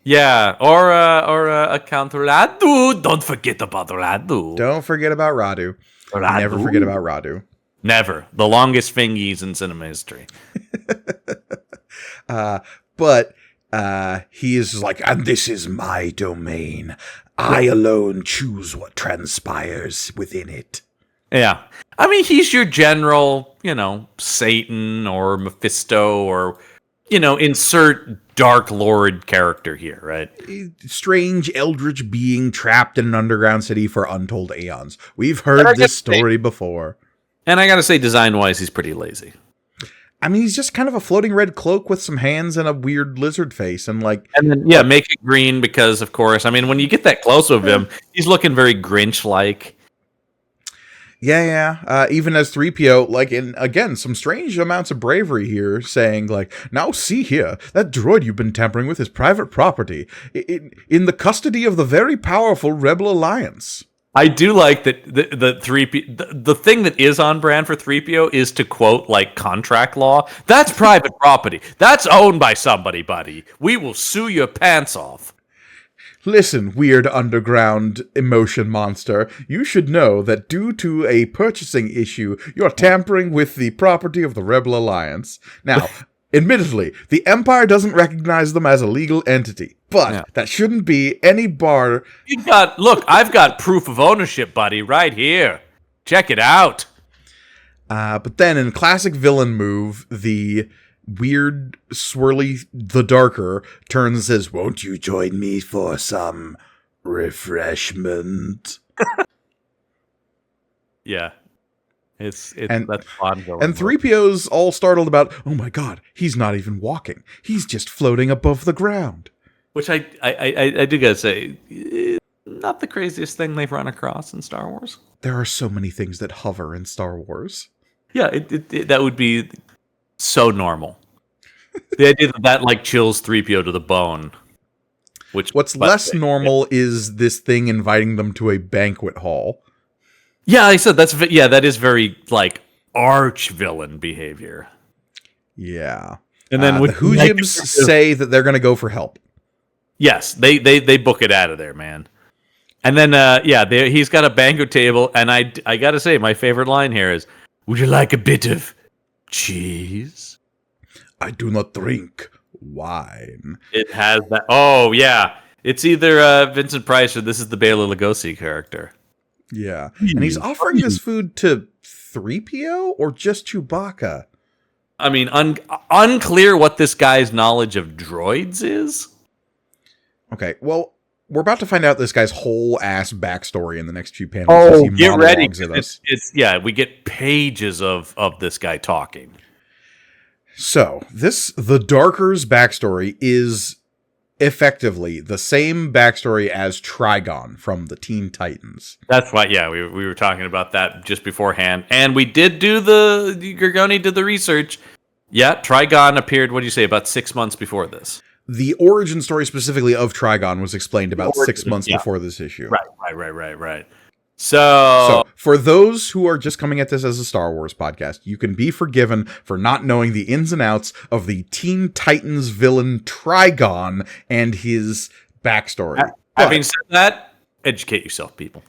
Yeah, or a Count Radu. Don't forget about Radu. Don't forget about Radu. Never forget about Radu. Never. The longest fingies in cinema history. But he is like, "And this is my domain. I alone choose what transpires within it." Yeah. I mean, he's your general, Satan or Mephisto or, insert Dark Lord character here, right? Strange eldritch being trapped in an underground city for untold aeons. We've heard this story before. And I gotta say, design-wise, he's pretty lazy. I mean, he's just kind of a floating red cloak with some hands and a weird lizard face, and then make it green because, of course, I mean, when you get that close of him, he's looking very Grinch-like. Yeah. Even as 3PO, again, some strange amounts of bravery here, saying "Now see here, that droid you've been tampering with is private property, in the custody of the very powerful Rebel Alliance." I do like that the thing that is on brand for 3PO is to quote contract law. That's private property. That's owned by somebody, buddy. We will sue your pants off. "Listen, weird underground emotion monster, you should know that due to a purchasing issue, you're tampering with the property of the Rebel Alliance. Now, Admittedly, the Empire doesn't recognize them as a legal entity, but that shouldn't be any bar. I've got proof of ownership, buddy, right here. Check it out. But then in classic villain move, the weird, swirly, the Darker turns and says, "Won't you join me for some refreshment?" Yeah. That's fun. And 3PO's all startled about, oh my god, he's not even walking. He's just floating above the ground. Which I do gotta say, not the craziest thing they've run across in Star Wars. There are so many things that hover in Star Wars. Yeah, that would be so normal. The idea that like chills 3PO to the bone. What's less normal is this thing inviting them to a banquet hall. Yeah, I said that is very like arch villain behavior. Yeah, and then the Hoojibs say that they're going to go for help. Yes, they book it out of there, man. And then he's got a banquet table, and I got to say, my favorite line here is, "Would you like a bit of cheese?" I do not drink wine. It has that. Oh yeah, it's either Vincent Price or this is the Bela Lugosi character. Yeah, and he's offering this food to 3PO or just Chewbacca? I mean, unclear what this guy's knowledge of droids is. Okay, well, we're about to find out this guy's whole ass backstory in the next few panels. Oh, get ready! We get pages of this guy talking. So the Darker's backstory is effectively the same backstory as Trigon from the Teen Titans. That's right. Yeah, we were talking about that just beforehand, and we did do Gorgoni did the research. Yeah, Trigon appeared. What do you say? About 6 months before this. The origin story specifically of Trigon was explained about 6 months before this issue. Right. So, for those who are just coming at this as a Star Wars podcast, you can be forgiven for not knowing the ins and outs of the Teen Titans villain Trigon and his backstory. Having said that, educate yourself, people.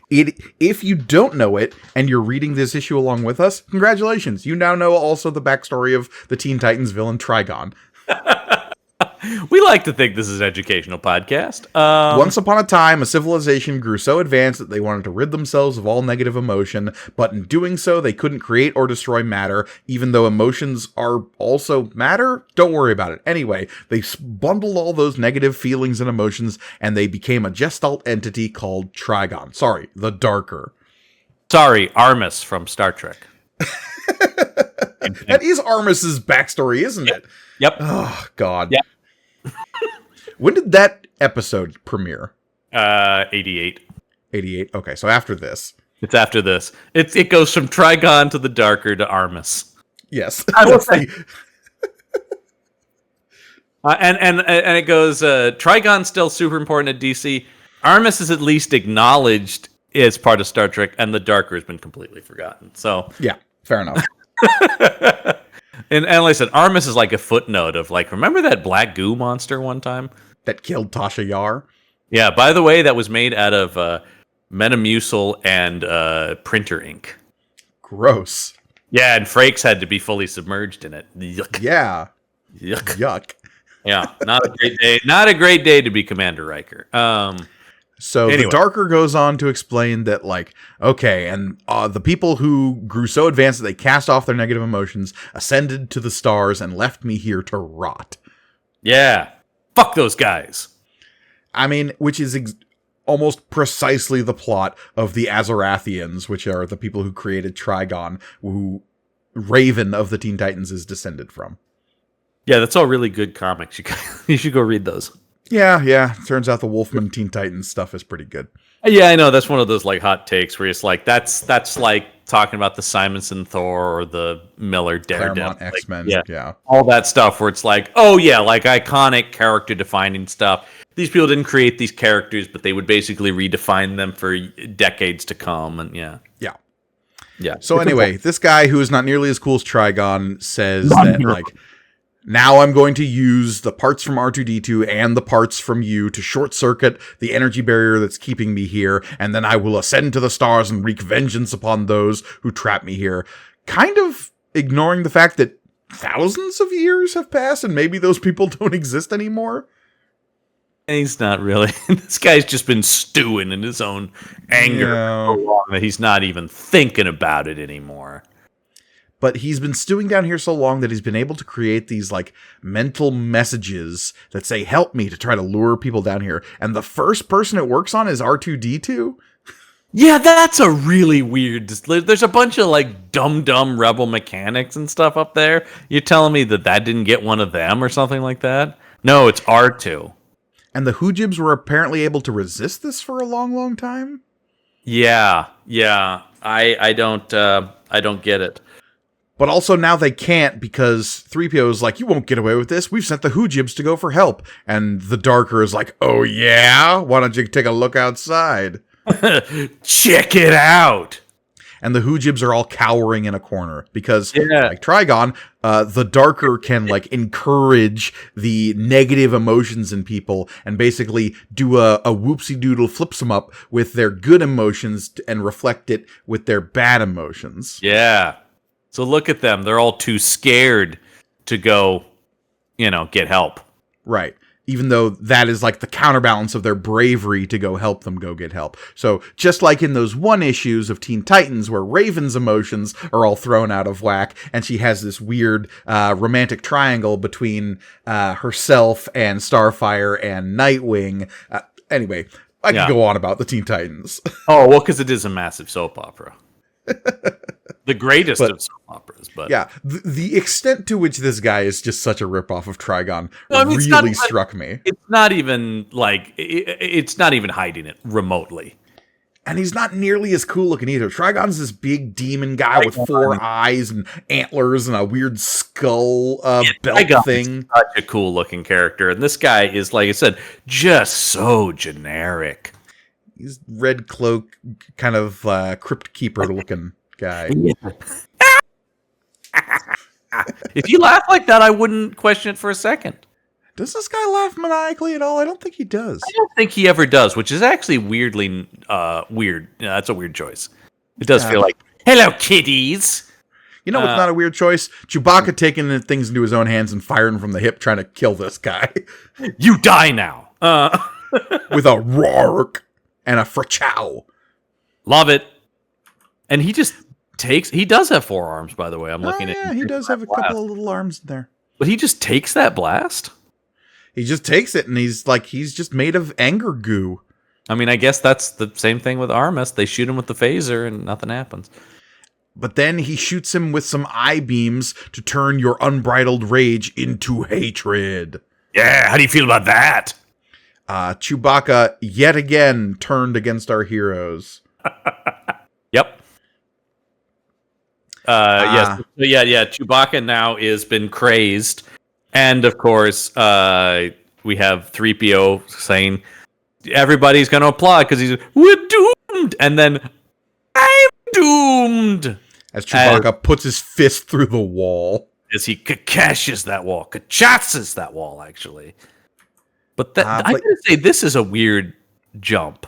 If you don't know it and you're reading this issue along with us, congratulations. You now know also the backstory of the Teen Titans villain Trigon. We like to think this is an educational podcast. Once upon a time, a civilization grew so advanced that they wanted to rid themselves of all negative emotion, but in doing so, they couldn't create or destroy matter, even though emotions are also matter? Don't worry about it. Anyway, they bundled all those negative feelings and emotions, and they became a gestalt entity called Trigon. Sorry, the Darker. Sorry, Armus from Star Trek. That is Armus's backstory, isn't it? Yep. Oh, God. Yep. When did that episode premiere? 88. 88? Okay, so after this. It's after this. It goes from Trigon to the Darker to Armus. Yes. I will say. And it goes, Trigon's still super important at DC. Armus is at least acknowledged as part of Star Trek, and the Darker has been completely forgotten. So yeah, fair enough. And like I said, Armus is like a footnote of like, remember that black goo monster one time? That killed Tasha Yar? Yeah, by the way, that was made out of Metamucil and printer ink. Gross. Yeah, and Frakes had to be fully submerged in it. Yuck. Yeah. Yuck. Yeah, not a great day. Not a great day to be Commander Riker. So anyway. The Darker goes on to explain that, like, okay, and the people who grew so advanced that they cast off their negative emotions ascended to the stars and left me here to rot. Yeah. Fuck those guys. I mean, which is almost precisely the plot of the Azarathians, which are the people who created Trigon, who Raven of the Teen Titans is descended from. Yeah, that's all really good comics. You should go read those. Yeah. Turns out the Wolfman Teen Titans stuff is pretty good. Yeah, I know. That's one of those like hot takes where it's like that's like talking about the Simonson Thor or the Miller Daredevil. Claremont X-Men. Like, yeah. All that stuff where it's like, oh yeah, like iconic character defining stuff. These people didn't create these characters, but they would basically redefine them for decades to come. And yeah. So anyway, this guy who is not nearly as cool as Trigon says that like, now I'm going to use the parts from R2-D2 and the parts from you to short circuit the energy barrier that's keeping me here, and then I will ascend to the stars and wreak vengeance upon those who trap me here. Kind of ignoring the fact that thousands of years have passed and maybe those people don't exist anymore. He's not really. This guy's just been stewing in his own anger for so long that he's not even thinking about it anymore. But he's been stewing down here so long that he's been able to create these like mental messages that say, help me, to try to lure people down here. And the first person it works on is R2-D2. Yeah, that's a really weird... There's a bunch of like dumb rebel mechanics and stuff up there. You're telling me that didn't get one of them or something like that? No, it's R2. And the Hoojibs were apparently able to resist this for a long time? Yeah. I don't get it. But also now they can't because Threepio is like, you won't get away with this. We've sent the Hoojibs to go for help. And the Darker is like, oh yeah? Why don't you take a look outside? Check it out. And the Hoojibs are all cowering in a corner because, like Trigon, the Darker can like encourage the negative emotions in people and basically do a whoopsie-doodle flips them up with their good emotions and reflect it with their bad emotions. Yeah. So look at them. They're all too scared to go, get help. Right. Even though that is like the counterbalance of their bravery to go help them go get help. So just like in those one issues of Teen Titans where Raven's emotions are all thrown out of whack and she has this weird romantic triangle between herself and Starfire and Nightwing. Anyway, I could go on about the Teen Titans. Oh, well, because it is a massive soap opera. The greatest of soap operas, but yeah, the extent to which this guy is just such a ripoff of Trigon really struck me. It's not even like it's not even hiding it remotely, and he's not nearly as cool looking either. Trigon's this big demon guy with 4 eyes and antlers and a weird skull belt thing. Such a cool looking character, and this guy is, like I said, just so generic. He's red cloak, kind of crypt keeper looking guy. If you laugh like that, I wouldn't question it for a second. Does this guy laugh maniacally at all? I don't think he does. I don't think he ever does, which is actually weirdly weird. Yeah, that's a weird choice. It does feel like, hello, kiddies. You know what's not a weird choice? Chewbacca taking things into his own hands and firing from the hip, trying to kill this guy. You die now. With a roark and a frachow. Love it. And he just he does have 4 arms, by the way. I'm looking at. Yeah, he does have a couple of little arms in there. But he just takes that blast? He just takes it and he's just made of anger goo. I mean, I guess that's the same thing with Armus. They shoot him with the phaser and nothing happens. But then he shoots him with some eye beams to turn your unbridled rage into hatred. Yeah, how do you feel about that? Chewbacca yet again turned against our heroes. Yep. Yes. Yeah. Chewbacca now has been crazed. And of course, we have Threepio saying everybody's going to applaud because we're doomed. And then I'm doomed. As Chewbacca puts his fist through the wall. As he kachashes that wall. Kachasses that wall, actually. But I gotta say, this is a weird jump.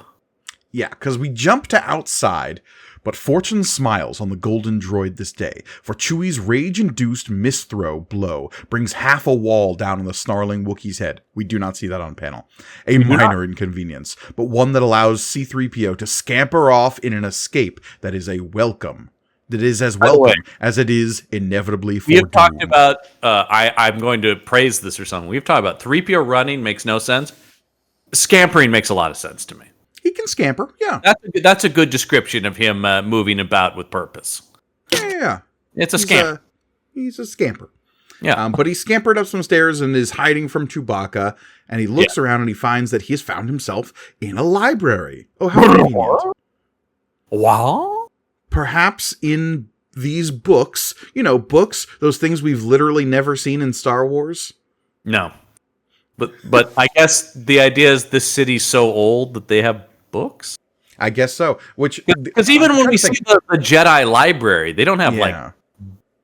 Yeah, because we jump to outside, but fortune smiles on the golden droid this day, for Chewie's rage-induced misthrow blow brings half a wall down on the snarling Wookiee's head. We do not see that on panel. A minor inconvenience, but one that allows C-3PO to scamper off in an escape that is a welcome. That is as welcome as it is inevitably for We have talked about, I'm going to praise this or something. We've talked about 3PO running makes no sense. Scampering makes a lot of sense to me. He can scamper, yeah. That's a good description of him moving about with purpose. Yeah. It's a scamper. He's a scamper. Yeah. But he scampered up some stairs and is hiding from Chewbacca, and he looks around and he finds that he has found himself in a library. Oh, how convenient. What? Perhaps in these books, books, those things we've literally never seen in Star Wars. No. But I guess the idea is this city's so old that they have books? I guess so. Because even when we see the Jedi library, they don't have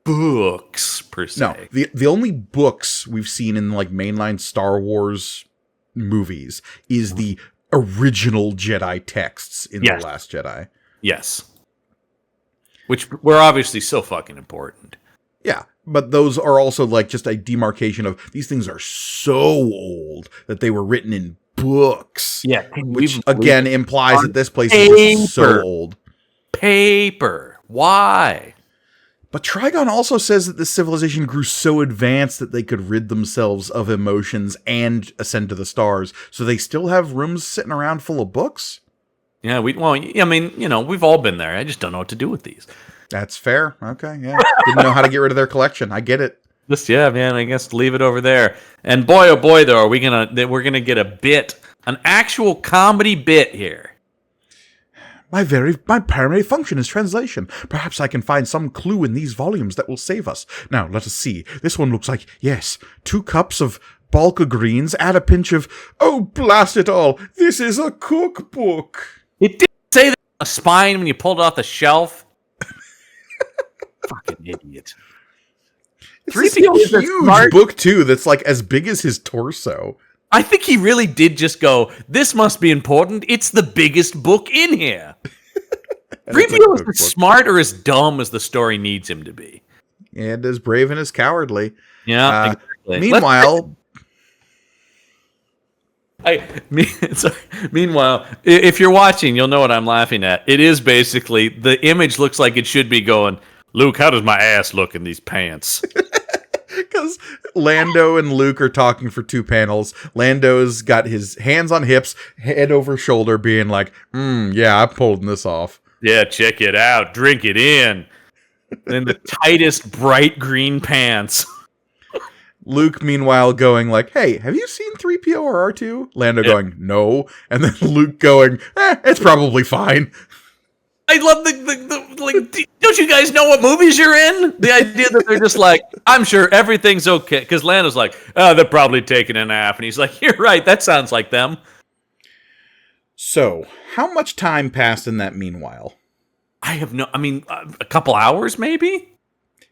books per se. No, the only books we've seen in mainline Star Wars movies is the original Jedi texts in The Last Jedi. Yes. Which were obviously so fucking important. Yeah, but those are also like just a demarcation of these things are so old that they were written in books. Yeah, which again implies that this place is just so old. Paper. Why? But Trigon also says that this civilization grew so advanced that they could rid themselves of emotions and ascend to the stars. So they still have rooms sitting around full of books? Yeah, we've all been there. I just don't know what to do with these. That's fair. Okay, yeah. Didn't know how to get rid of their collection. I get it. Man, I guess leave it over there. And boy, oh boy, though, we're gonna get a bit, an actual comedy bit here. My primary function is translation. Perhaps I can find some clue in these volumes that will save us. Now, let us see. This one looks like, yes, 2 cups of Balka greens, add a pinch of, oh, blast it all, this is a cookbook. It didn't say that on the spine when you pulled it off the shelf. Fucking idiot. It's this huge book, too, that's like as big as his torso. I think he really did just go, this must be important. It's the biggest book in here. Threepio is as smart or as dumb as the story needs him to be. And as brave and as cowardly. Yeah, exactly. Meanwhile... Meanwhile, if you're watching, you'll know what I'm laughing at. It is basically, the image looks like it should be going, Luke, how does my ass look in these pants? Because Lando and Luke are talking for 2 panels. Lando's got his hands on hips, head over shoulder, being like, yeah, I'm pulling this off. Yeah, check it out. Drink it in. In the tightest bright green pants. Luke, meanwhile, going like, hey, have you seen 3PO or R2? Lando going, no. And then Luke going, it's probably fine. I love don't you guys know what movies you're in? The idea that they're just like, I'm sure everything's okay. Because Lando's like, oh, they're probably taking a nap. And he's like, you're right, that sounds like them. So, how much time passed in that meanwhile? A couple hours maybe?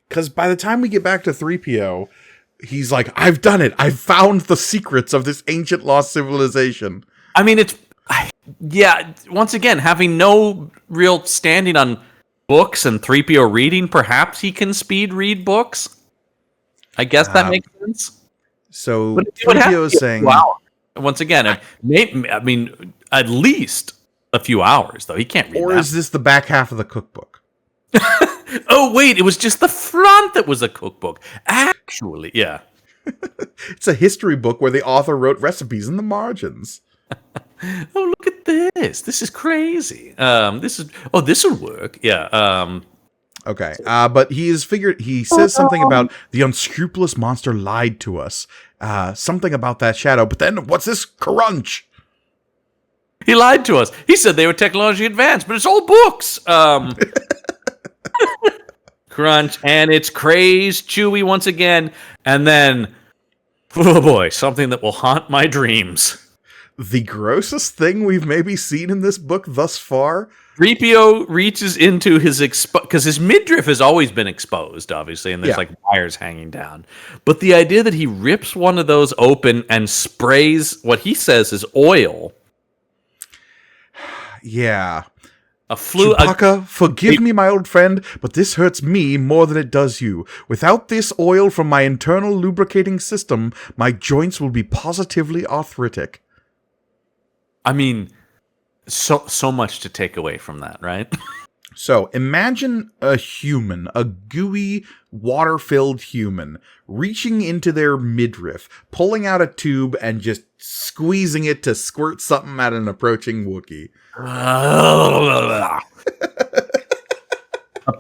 Because by the time we get back to 3PO, he's like, I've done it. I've found the secrets of this ancient lost civilization. I mean, once again, having no real standing on books and 3PO reading, perhaps he can speed read books. I guess that makes sense. So 3PO is saying... Wow. Once again, at least a few hours, though. He can't read that. Or is this the back half of the cookbook? Oh, wait, it was just the front that was a cookbook. Actually, yeah. It's a history book where the author wrote recipes in the margins. Oh, look at this. This is crazy. This will work. Yeah. Okay. But he says something about the unscrupulous monster lied to us. Something about that shadow. But then what's this crunch? He lied to us. He said they were technology advanced, but it's all books. Crunch, and it's crazed Chewie once again. And then, oh boy, something that will haunt my dreams. The grossest thing we've maybe seen in this book thus far? 3PO reaches into his because his midriff has always been exposed, obviously, and there's like wires hanging down. But the idea that he rips one of those open and sprays what he says is oil. Yeah. Chewbacca, forgive me, my old friend, but this hurts me more than it does you. Without this oil from my internal lubricating system, my joints will be positively arthritic. I mean, so much to take away from that, right? So, imagine a human, a gooey, water-filled human, reaching into their midriff, pulling out a tube, and just squeezing it to squirt something at an approaching Wookiee. A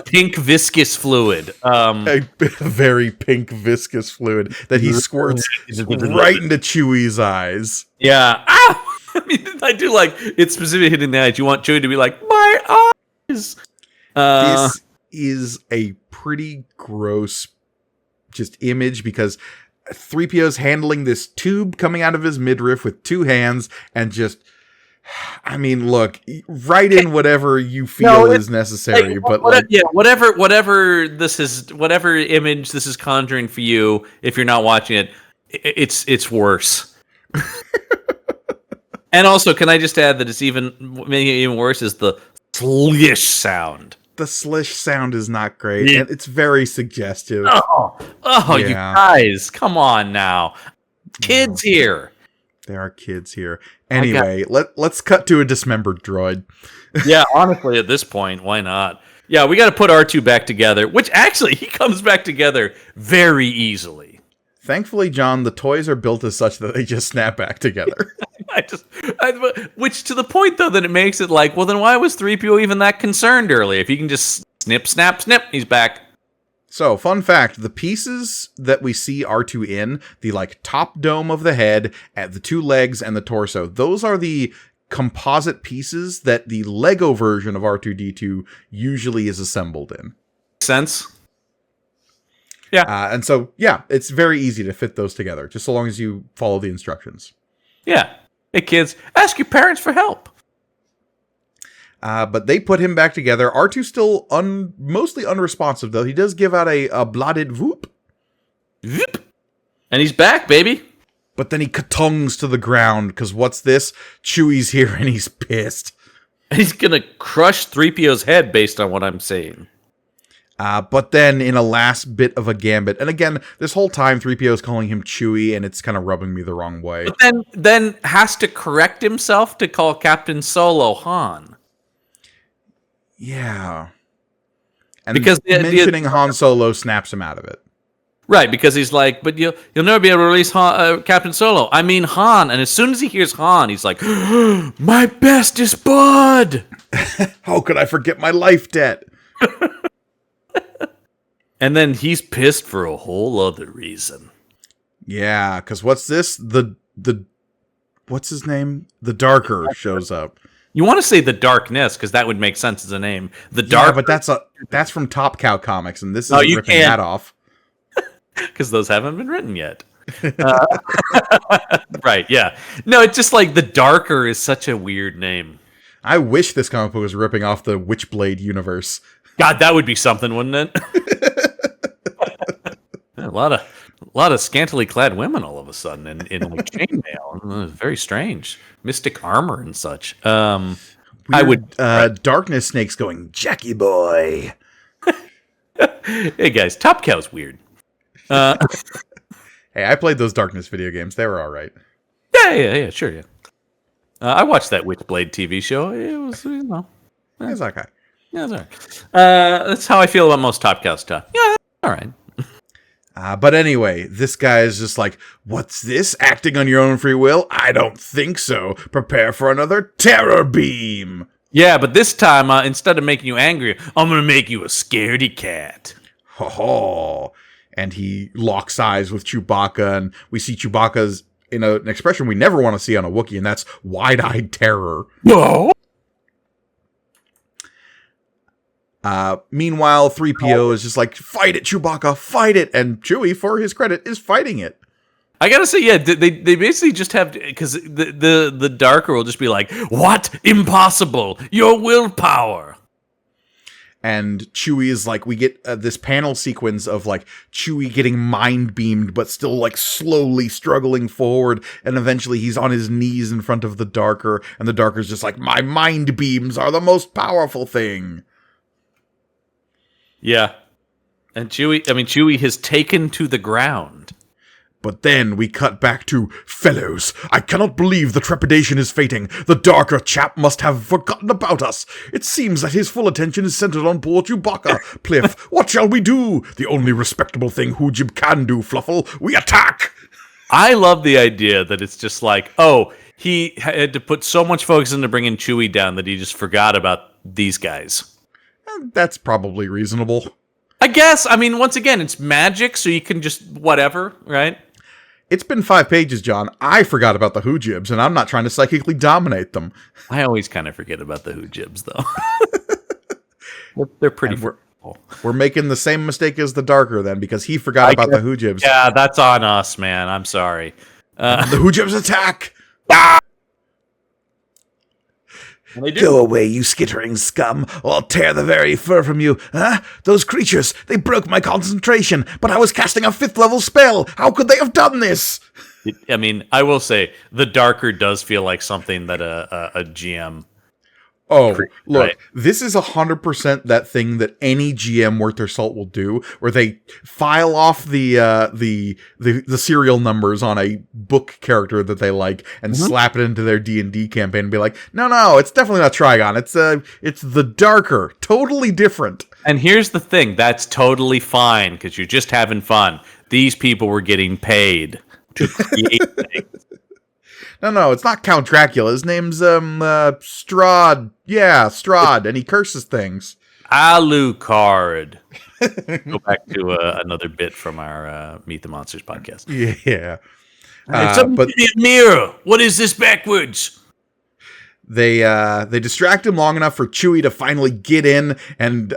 pink viscous fluid. A very pink viscous fluid that he squirts right into Chewie's eyes. Yeah. Ow! I mean, I do like it's specifically hitting the eyes. You want Chewie to be like, my eyes. This is a pretty gross just image because 3PO's handling this tube coming out of his midriff with 2 hands and just, I mean, look, write in whatever you feel is necessary, but whatever this is, whatever image this is conjuring for you, if you're not watching it, it's worse. And also, can I just add that it's even worse is the slish sound the slish sound is not great, and it's very suggestive. You guys, come on now. Kids here. There are kids here. Anyway, let's cut to a dismembered droid. Yeah, honestly, at this point, why not? Yeah, we got to put R2 back together, which actually, he comes back together very easily. Thankfully, John, the toys are built as such that they just snap back together. Which to the point, though, that it makes it like, well, then why was 3PO even that concerned earlier? If you can just snip, snap, snip, he's back. So, fun fact, the pieces that we see R2 in, the like top dome of the head, at the two legs, and the torso, those are the composite pieces that the Lego version of R2-D2 usually is assembled in. Sense? Yeah. And so, yeah, it's very easy to fit those together, just so long as you follow the instructions. Yeah. Hey, kids, ask your parents for help. But they put him back together. R2 still mostly unresponsive, though. He does give out a blooded whoop. Whoop. And he's back, baby. But then he katongs to the ground, because what's this? Chewie's here, and he's pissed. He's going to crush 3PO's head, based on what I'm saying. But then, in a last bit of a gambit, and again, this whole time 3PO is calling him Chewie, and it's kind of rubbing me the wrong way. But then has to correct himself to call Captain Solo Han. Yeah. And because mentioning Han Solo snaps him out of it. Right, because he's like, but you'll never be able to release Captain Solo. I mean Han. And as soon as he hears Han, he's like, my bestest bud! How could I forget my life debt? And then he's pissed for a whole other reason. Yeah, because what's this? What's his name? The Darker shows up. You want to say the Darkness, because that would make sense as a name. The Dark, but that's from Top Cow Comics, and this is ripping that off. Because those haven't been written yet. Right, yeah. No, it's just like the Darker is such a weird name. I wish this comic book was ripping off the Witchblade universe. God, that would be something, wouldn't it? A lot of scantily clad women all of a sudden in like chainmail. Very strange. Mystic armor and such. Weird, darkness snakes going, Jackie boy. Hey guys, Top Cow's weird. Hey, I played those Darkness video games. They were all right. Yeah, sure, yeah. I watched that Witchblade TV show. It was, It's okay. Yeah, it's all right. That's how I feel about most Top Cow stuff. Yeah, all right. But anyway, this guy is just like, what's this? Acting on your own free will? I don't think so. Prepare for another terror beam. Yeah, but this time, instead of making you angry, I'm going to make you a scaredy cat. Ho ho. And he locks eyes with Chewbacca, and we see Chewbacca's in an expression we never want to see on a Wookiee, and that's wide-eyed terror. Whoa! Meanwhile, 3PO is just like, fight it, Chewbacca, fight it! And Chewie, for his credit, is fighting it. I gotta say, yeah, they basically just have, because the Darker will just be like, what? Impossible! Your willpower! And Chewie is like, we get this panel sequence of like Chewie getting mind beamed, but still like slowly struggling forward. And eventually he's on his knees in front of the Darker. And the Darker's just like, my mind beams are the most powerful thing. Yeah. And Chewie has taken to the ground. But then we cut back to, fellows, I cannot believe the trepidation is fading. The Darker chap must have forgotten about us. It seems that his full attention is centered on poor Chewbacca. Pliff, what shall we do? The only respectable thing Hoojib can do, Fluffle. We attack! I love the idea that it's just like, oh, he had to put so much focus into bringing Chewie down that he just forgot about these guys. That's probably reasonable. I guess. I mean, once again, it's magic, so you can just whatever, right? It's been 5 pages, John. I forgot about the Hoojibs, and I'm not trying to psychically dominate them. I always kind of forget about the Hoojibs, though. They're pretty. We're making the same mistake as the Darker, then, because he forgot about the Hoojibs. Yeah, that's on us, man. I'm sorry. The Hoojibs attack! Ah! Go away, you skittering scum, or I'll tear the very fur from you. Huh? Those creatures, they broke my concentration, but I was casting a 5th level spell. How could they have done this? I mean, I will say, the Darker does feel like something that a GM Oh, look, right? this is 100% that thing that any GM worth their salt will do, where they file off the serial numbers on a book character that they like and slap it into their D&D campaign and be like, no, it's definitely not Trigon. It's the Darker, totally different. And here's the thing, that's totally fine because you're just having fun. These people were getting paid to create things. No, it's not Count Dracula. His name's Strahd. Yeah, Strahd, and he curses things. Alucard. Go back to another bit from our Meet the Monsters podcast. Yeah. But give me a mirror. What is this backwards? They distract him long enough for Chewie to finally get in and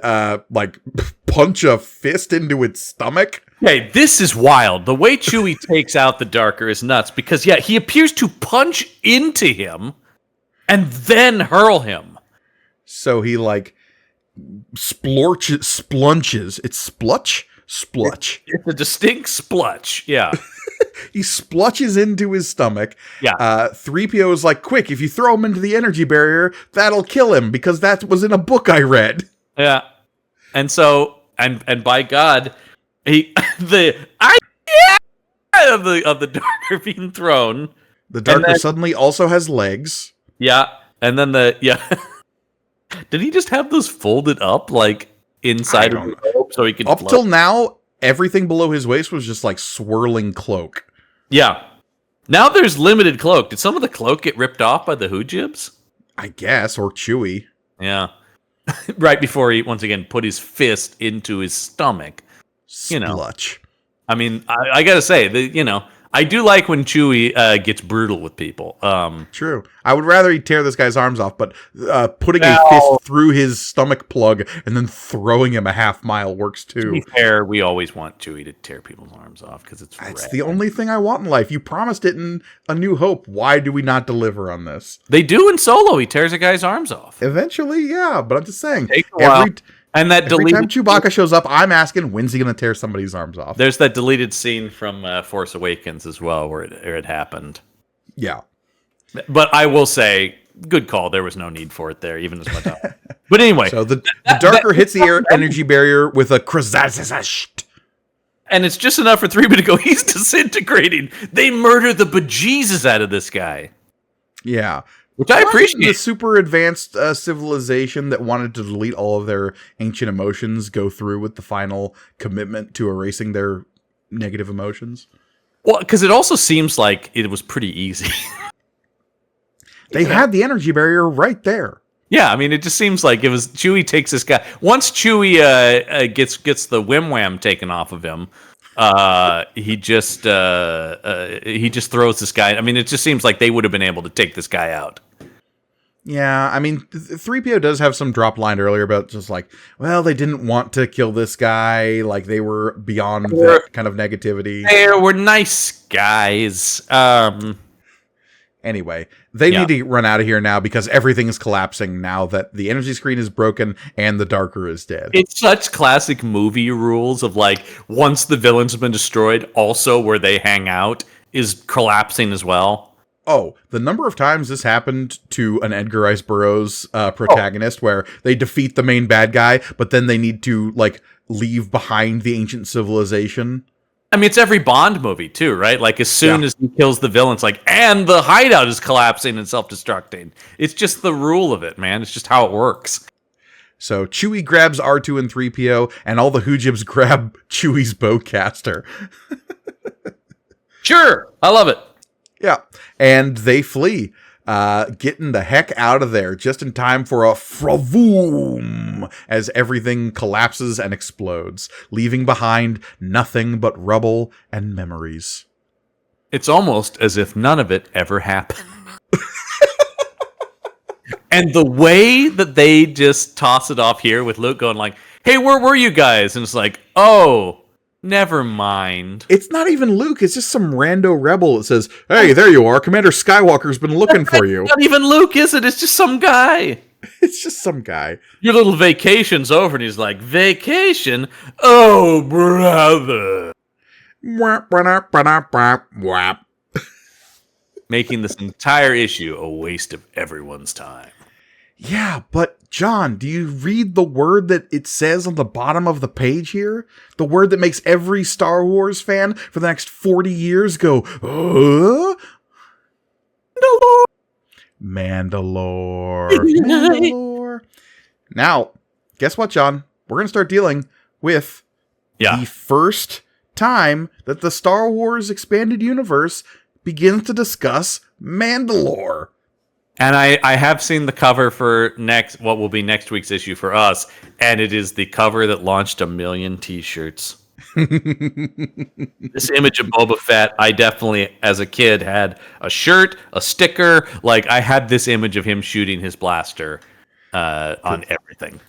punch a fist into its stomach. Hey, this is wild. The way Chewie takes out the Darker is nuts because, he appears to punch into him and then hurl him. So he, splunches. It's splutch? Splutch. It's a distinct splutch, yeah. He splutches into his stomach. Yeah. 3PO is like, quick, if you throw him into the energy barrier, that'll kill him, because that was in a book I read. Yeah. And so, and by God... of the Darker being thrown. The Darker suddenly also has legs. Yeah, and then did he just have those folded up inside of the rope so he could up float? Till now, everything below his waist was just swirling cloak. Yeah. Now there's limited cloak. Did some of the cloak get ripped off by the Hoojibs? I guess, or Chewie. Yeah. Right before he once again put his fist into his stomach. Splutch. I mean, I gotta say, I do like when Chewie gets brutal with people. True. I would rather he tear this guy's arms off, but putting a fist through his stomach plug and then throwing him a half-mile works too. To be fair, we always want Chewie to tear people's arms off because it's the only thing I want in life. You promised it in A New Hope. Why do we not deliver on this? They do in Solo. He tears a guy's arms off. Eventually, yeah, but I'm just saying. Takes a while. And that every time Chewbacca shows up, I'm asking, when's he going to tear somebody's arms off? There's that deleted scene from Force Awakens as well where it happened. Yeah. But I will say, good call. There was no need for it there, even as much time. But anyway. So the Darker hits the energy barrier with a krzazzazasht. And it's just enough for 3PO to go, he's disintegrating. They murder the bejesus out of this guy. Yeah. Which I appreciate. The super advanced civilization that wanted to delete all of their ancient emotions go through with the final commitment to erasing their negative emotions. Well, because it also seems like it was pretty easy. They had the energy barrier right there. Yeah, I mean, it just seems like it was Chewie takes this guy. Once Chewie gets the whim wham taken off of him, he just throws this guy. I mean, it just seems like they would have been able to take this guy out. Yeah, I mean, 3PO does have some drop line earlier about just well, they didn't want to kill this guy. They were beyond that kind of negativity. They were nice guys. Anyway, they need to run out of here now because everything is collapsing now that the energy screen is broken and the Darker is dead. It's such classic movie rules of once the villains have been destroyed, also where they hang out is collapsing as well. Oh, the number of times this happened to an Edgar Rice Burroughs protagonist where they defeat the main bad guy, but then they need to leave behind the ancient civilization. I mean, it's every Bond movie too, right? As soon as he kills the villain, it's and the hideout is collapsing and self-destructing. It's just the rule of it, man. It's just how it works. So Chewie grabs R2 and 3PO, and all the Hoojibs grab Chewie's bowcaster. Sure, I love it. Yeah, and they flee, getting the heck out of there just in time for a fravoom as everything collapses and explodes, leaving behind nothing but rubble and memories. It's almost as if none of it ever happened. And the way that they just toss it off here with Luke going hey, where were you guys? And it's oh, never mind. It's not even Luke. It's just some rando rebel that says, hey, there you are. Commander Skywalker's been looking for you. Not even Luke, is it? It's just some guy. It's just some guy. Your little vacation's over. And he's like, vacation? Oh, brother. Making this entire issue a waste of everyone's time. Yeah, but John, do you read the word that it says on the bottom of the page here? The word that makes every Star Wars fan for the next 40 years go, Mandalore. Mandalore. Now, guess what, John? We're going to start dealing with the first time that the Star Wars expanded universe begins to discuss Mandalore. And I have seen the cover for what will be next week's issue for us, and it is the cover that launched 1 million t-shirts. This image of Boba Fett, I definitely, as a kid, had a shirt, a sticker. Like, I had this image of him shooting his blaster on everything.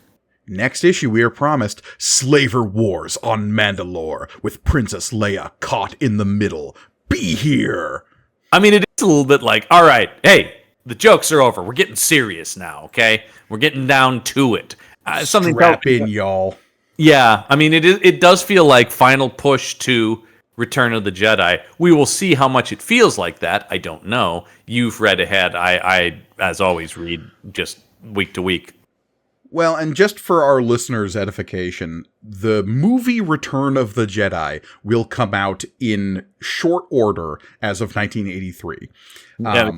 Next issue, we are promised Slaver Wars on Mandalore, with Princess Leia caught in the middle. Be here! I mean, it is a little bit like, all right, hey, the jokes are over. We're getting serious now, okay? We're getting down to it. Strap in, y'all. Yeah, I mean, it does feel like final push to Return of the Jedi. We will see how much it feels like that. I don't know. You've read ahead. I as always, read just week to week. Well, and just for our listeners' edification, the movie Return of the Jedi will come out in short order as of 1983.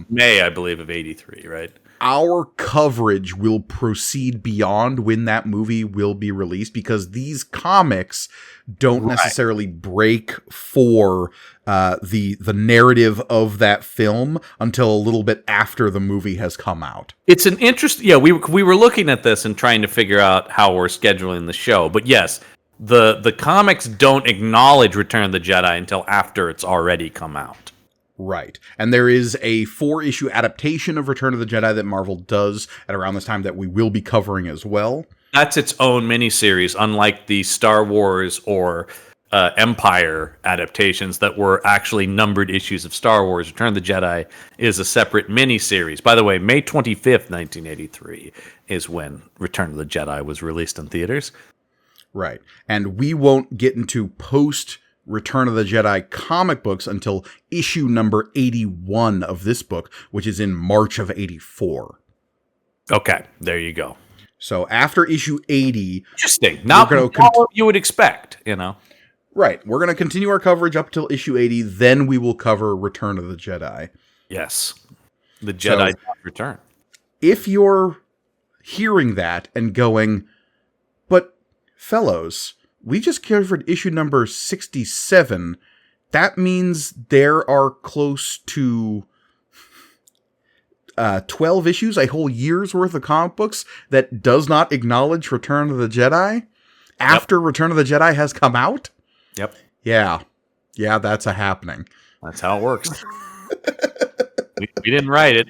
May, I believe, of 83, right? Our coverage will proceed beyond when that movie will be released because these comics don't necessarily break for the narrative of that film until a little bit after the movie has come out. It's an interest. Yeah, we were looking at this and trying to figure out how we're scheduling the show. But yes, the comics don't acknowledge Return of the Jedi until after it's already come out. Right. And there is a 4-issue adaptation of Return of the Jedi that Marvel does at around this time that we will be covering as well. That's its own miniseries, unlike the Star Wars or Empire adaptations that were actually numbered issues of Star Wars. Return of the Jedi is a separate miniseries. By the way, May 25th, 1983 is when Return of the Jedi was released in theaters. Right. And we won't get into post-Return of the Jedi comic books until issue number 81 of this book, which is in March of 84. Okay, there you go. So after issue 80... Interesting. Not what you would expect, you know. Right. We're going to continue our coverage up till issue 80, then we will cover Return of the Jedi. Yes. The Jedi return. If you're hearing that and going, but fellows, we just covered issue number 67, that means there are close to 12 issues, a whole year's worth of comic books that does not acknowledge Return of the Jedi after Return of the Jedi has come out? Yep. Yeah. Yeah, that's a happening. That's how it works. we didn't write it.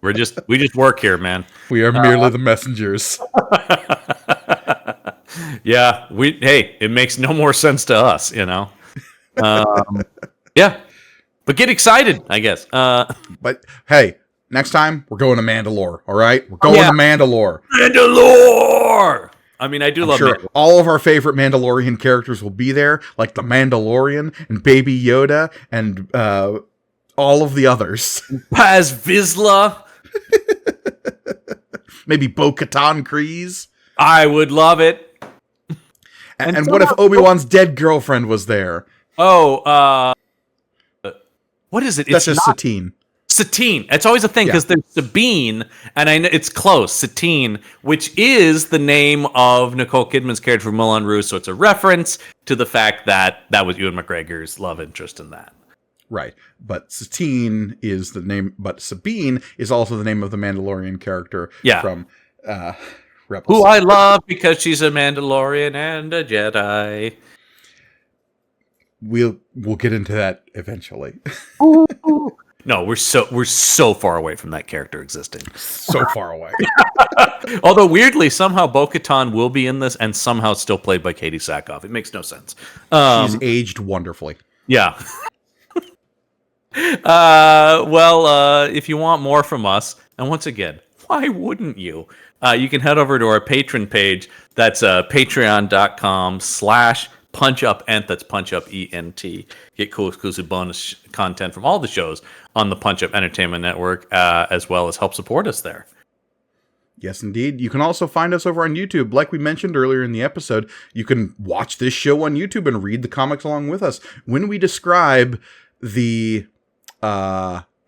we just work here, man. We are merely the messengers. Yeah, it makes no more sense to us, you know. Yeah. But get excited, I guess. But hey, next time we're going to Mandalore, all right? We're going to Mandalore. Mandalore! I mean, I do love Mandalore. All of our favorite Mandalorian characters will be there, like the Mandalorian and Baby Yoda and all of the others. Paz Vizsla. Maybe Bo-Katan Kryze. I would love it. And what if Obi-Wan's dead girlfriend was there? Oh, what is it? That's just Satine. Satine. It's always a thing because there's Sabine, and I know it's close. Satine, which is the name of Nicole Kidman's character from Moulin Rouge, so it's a reference to the fact that was Ewan McGregor's love interest in that. Right, but Satine is the name, but Sabine is also the name of the Mandalorian character from Rebels. Who I love because she's a Mandalorian and a Jedi. We'll get into that eventually. No, we're so far away from that character existing. So far away. Although weirdly, somehow Bo-Katan will be in this and somehow still played by Katie Sackhoff. It makes no sense. She's aged wonderfully. Yeah. If you want more from us, and once again, why wouldn't you? You can head over to our Patreon page. That's patreon.com/podcast Punch Up Ent. That's Punch Up ENT. Get cool exclusive bonus content from all the shows on the Punch Up Entertainment Network, as well as help support us there. Yes, indeed. You can also find us over on YouTube. Like we mentioned earlier in the episode, you can watch this show on YouTube and read the comics along with us. When we describe the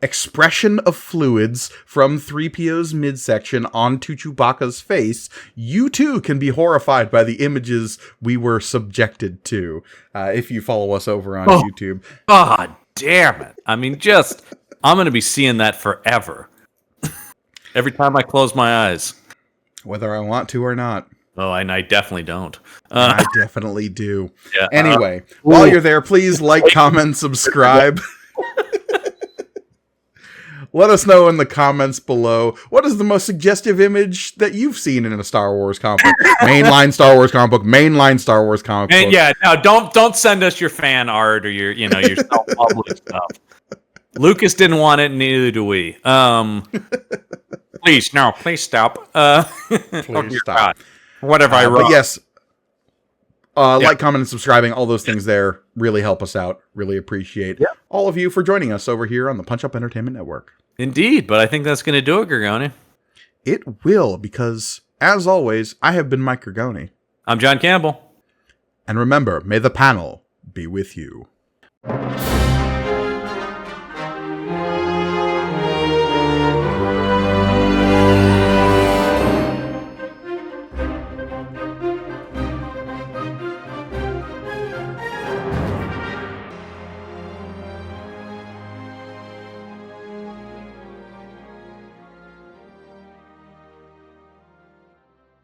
expression of fluids from 3PO's midsection onto Chewbacca's face, you too can be horrified by the images we were subjected to, if you follow us over on YouTube. God damn it. I mean, I'm going to be seeing that forever. Every time I close my eyes. Whether I want to or not. Oh, and I definitely don't. I definitely do. Yeah, anyway, while you're there, please like, comment, subscribe. Let us know in the comments below, what is the most suggestive image that you've seen in a Star Wars comic book? Mainline Star Wars comic book, mainline Star Wars comic book. Yeah, no, don't send us your fan art or your self-published stuff. Lucas didn't want it, neither do we. Please stop. Please stop. Whatever I wrote. But yes, like, comment, and subscribing, all those things there really help us out. Really appreciate all of you for joining us over here on the Punch Up Entertainment Network. Indeed, but I think that's going to do it, Gorgoni. It will, because, as always, I have been Mike Gorgoni. I'm John Campbell. And remember, may the panel be with you.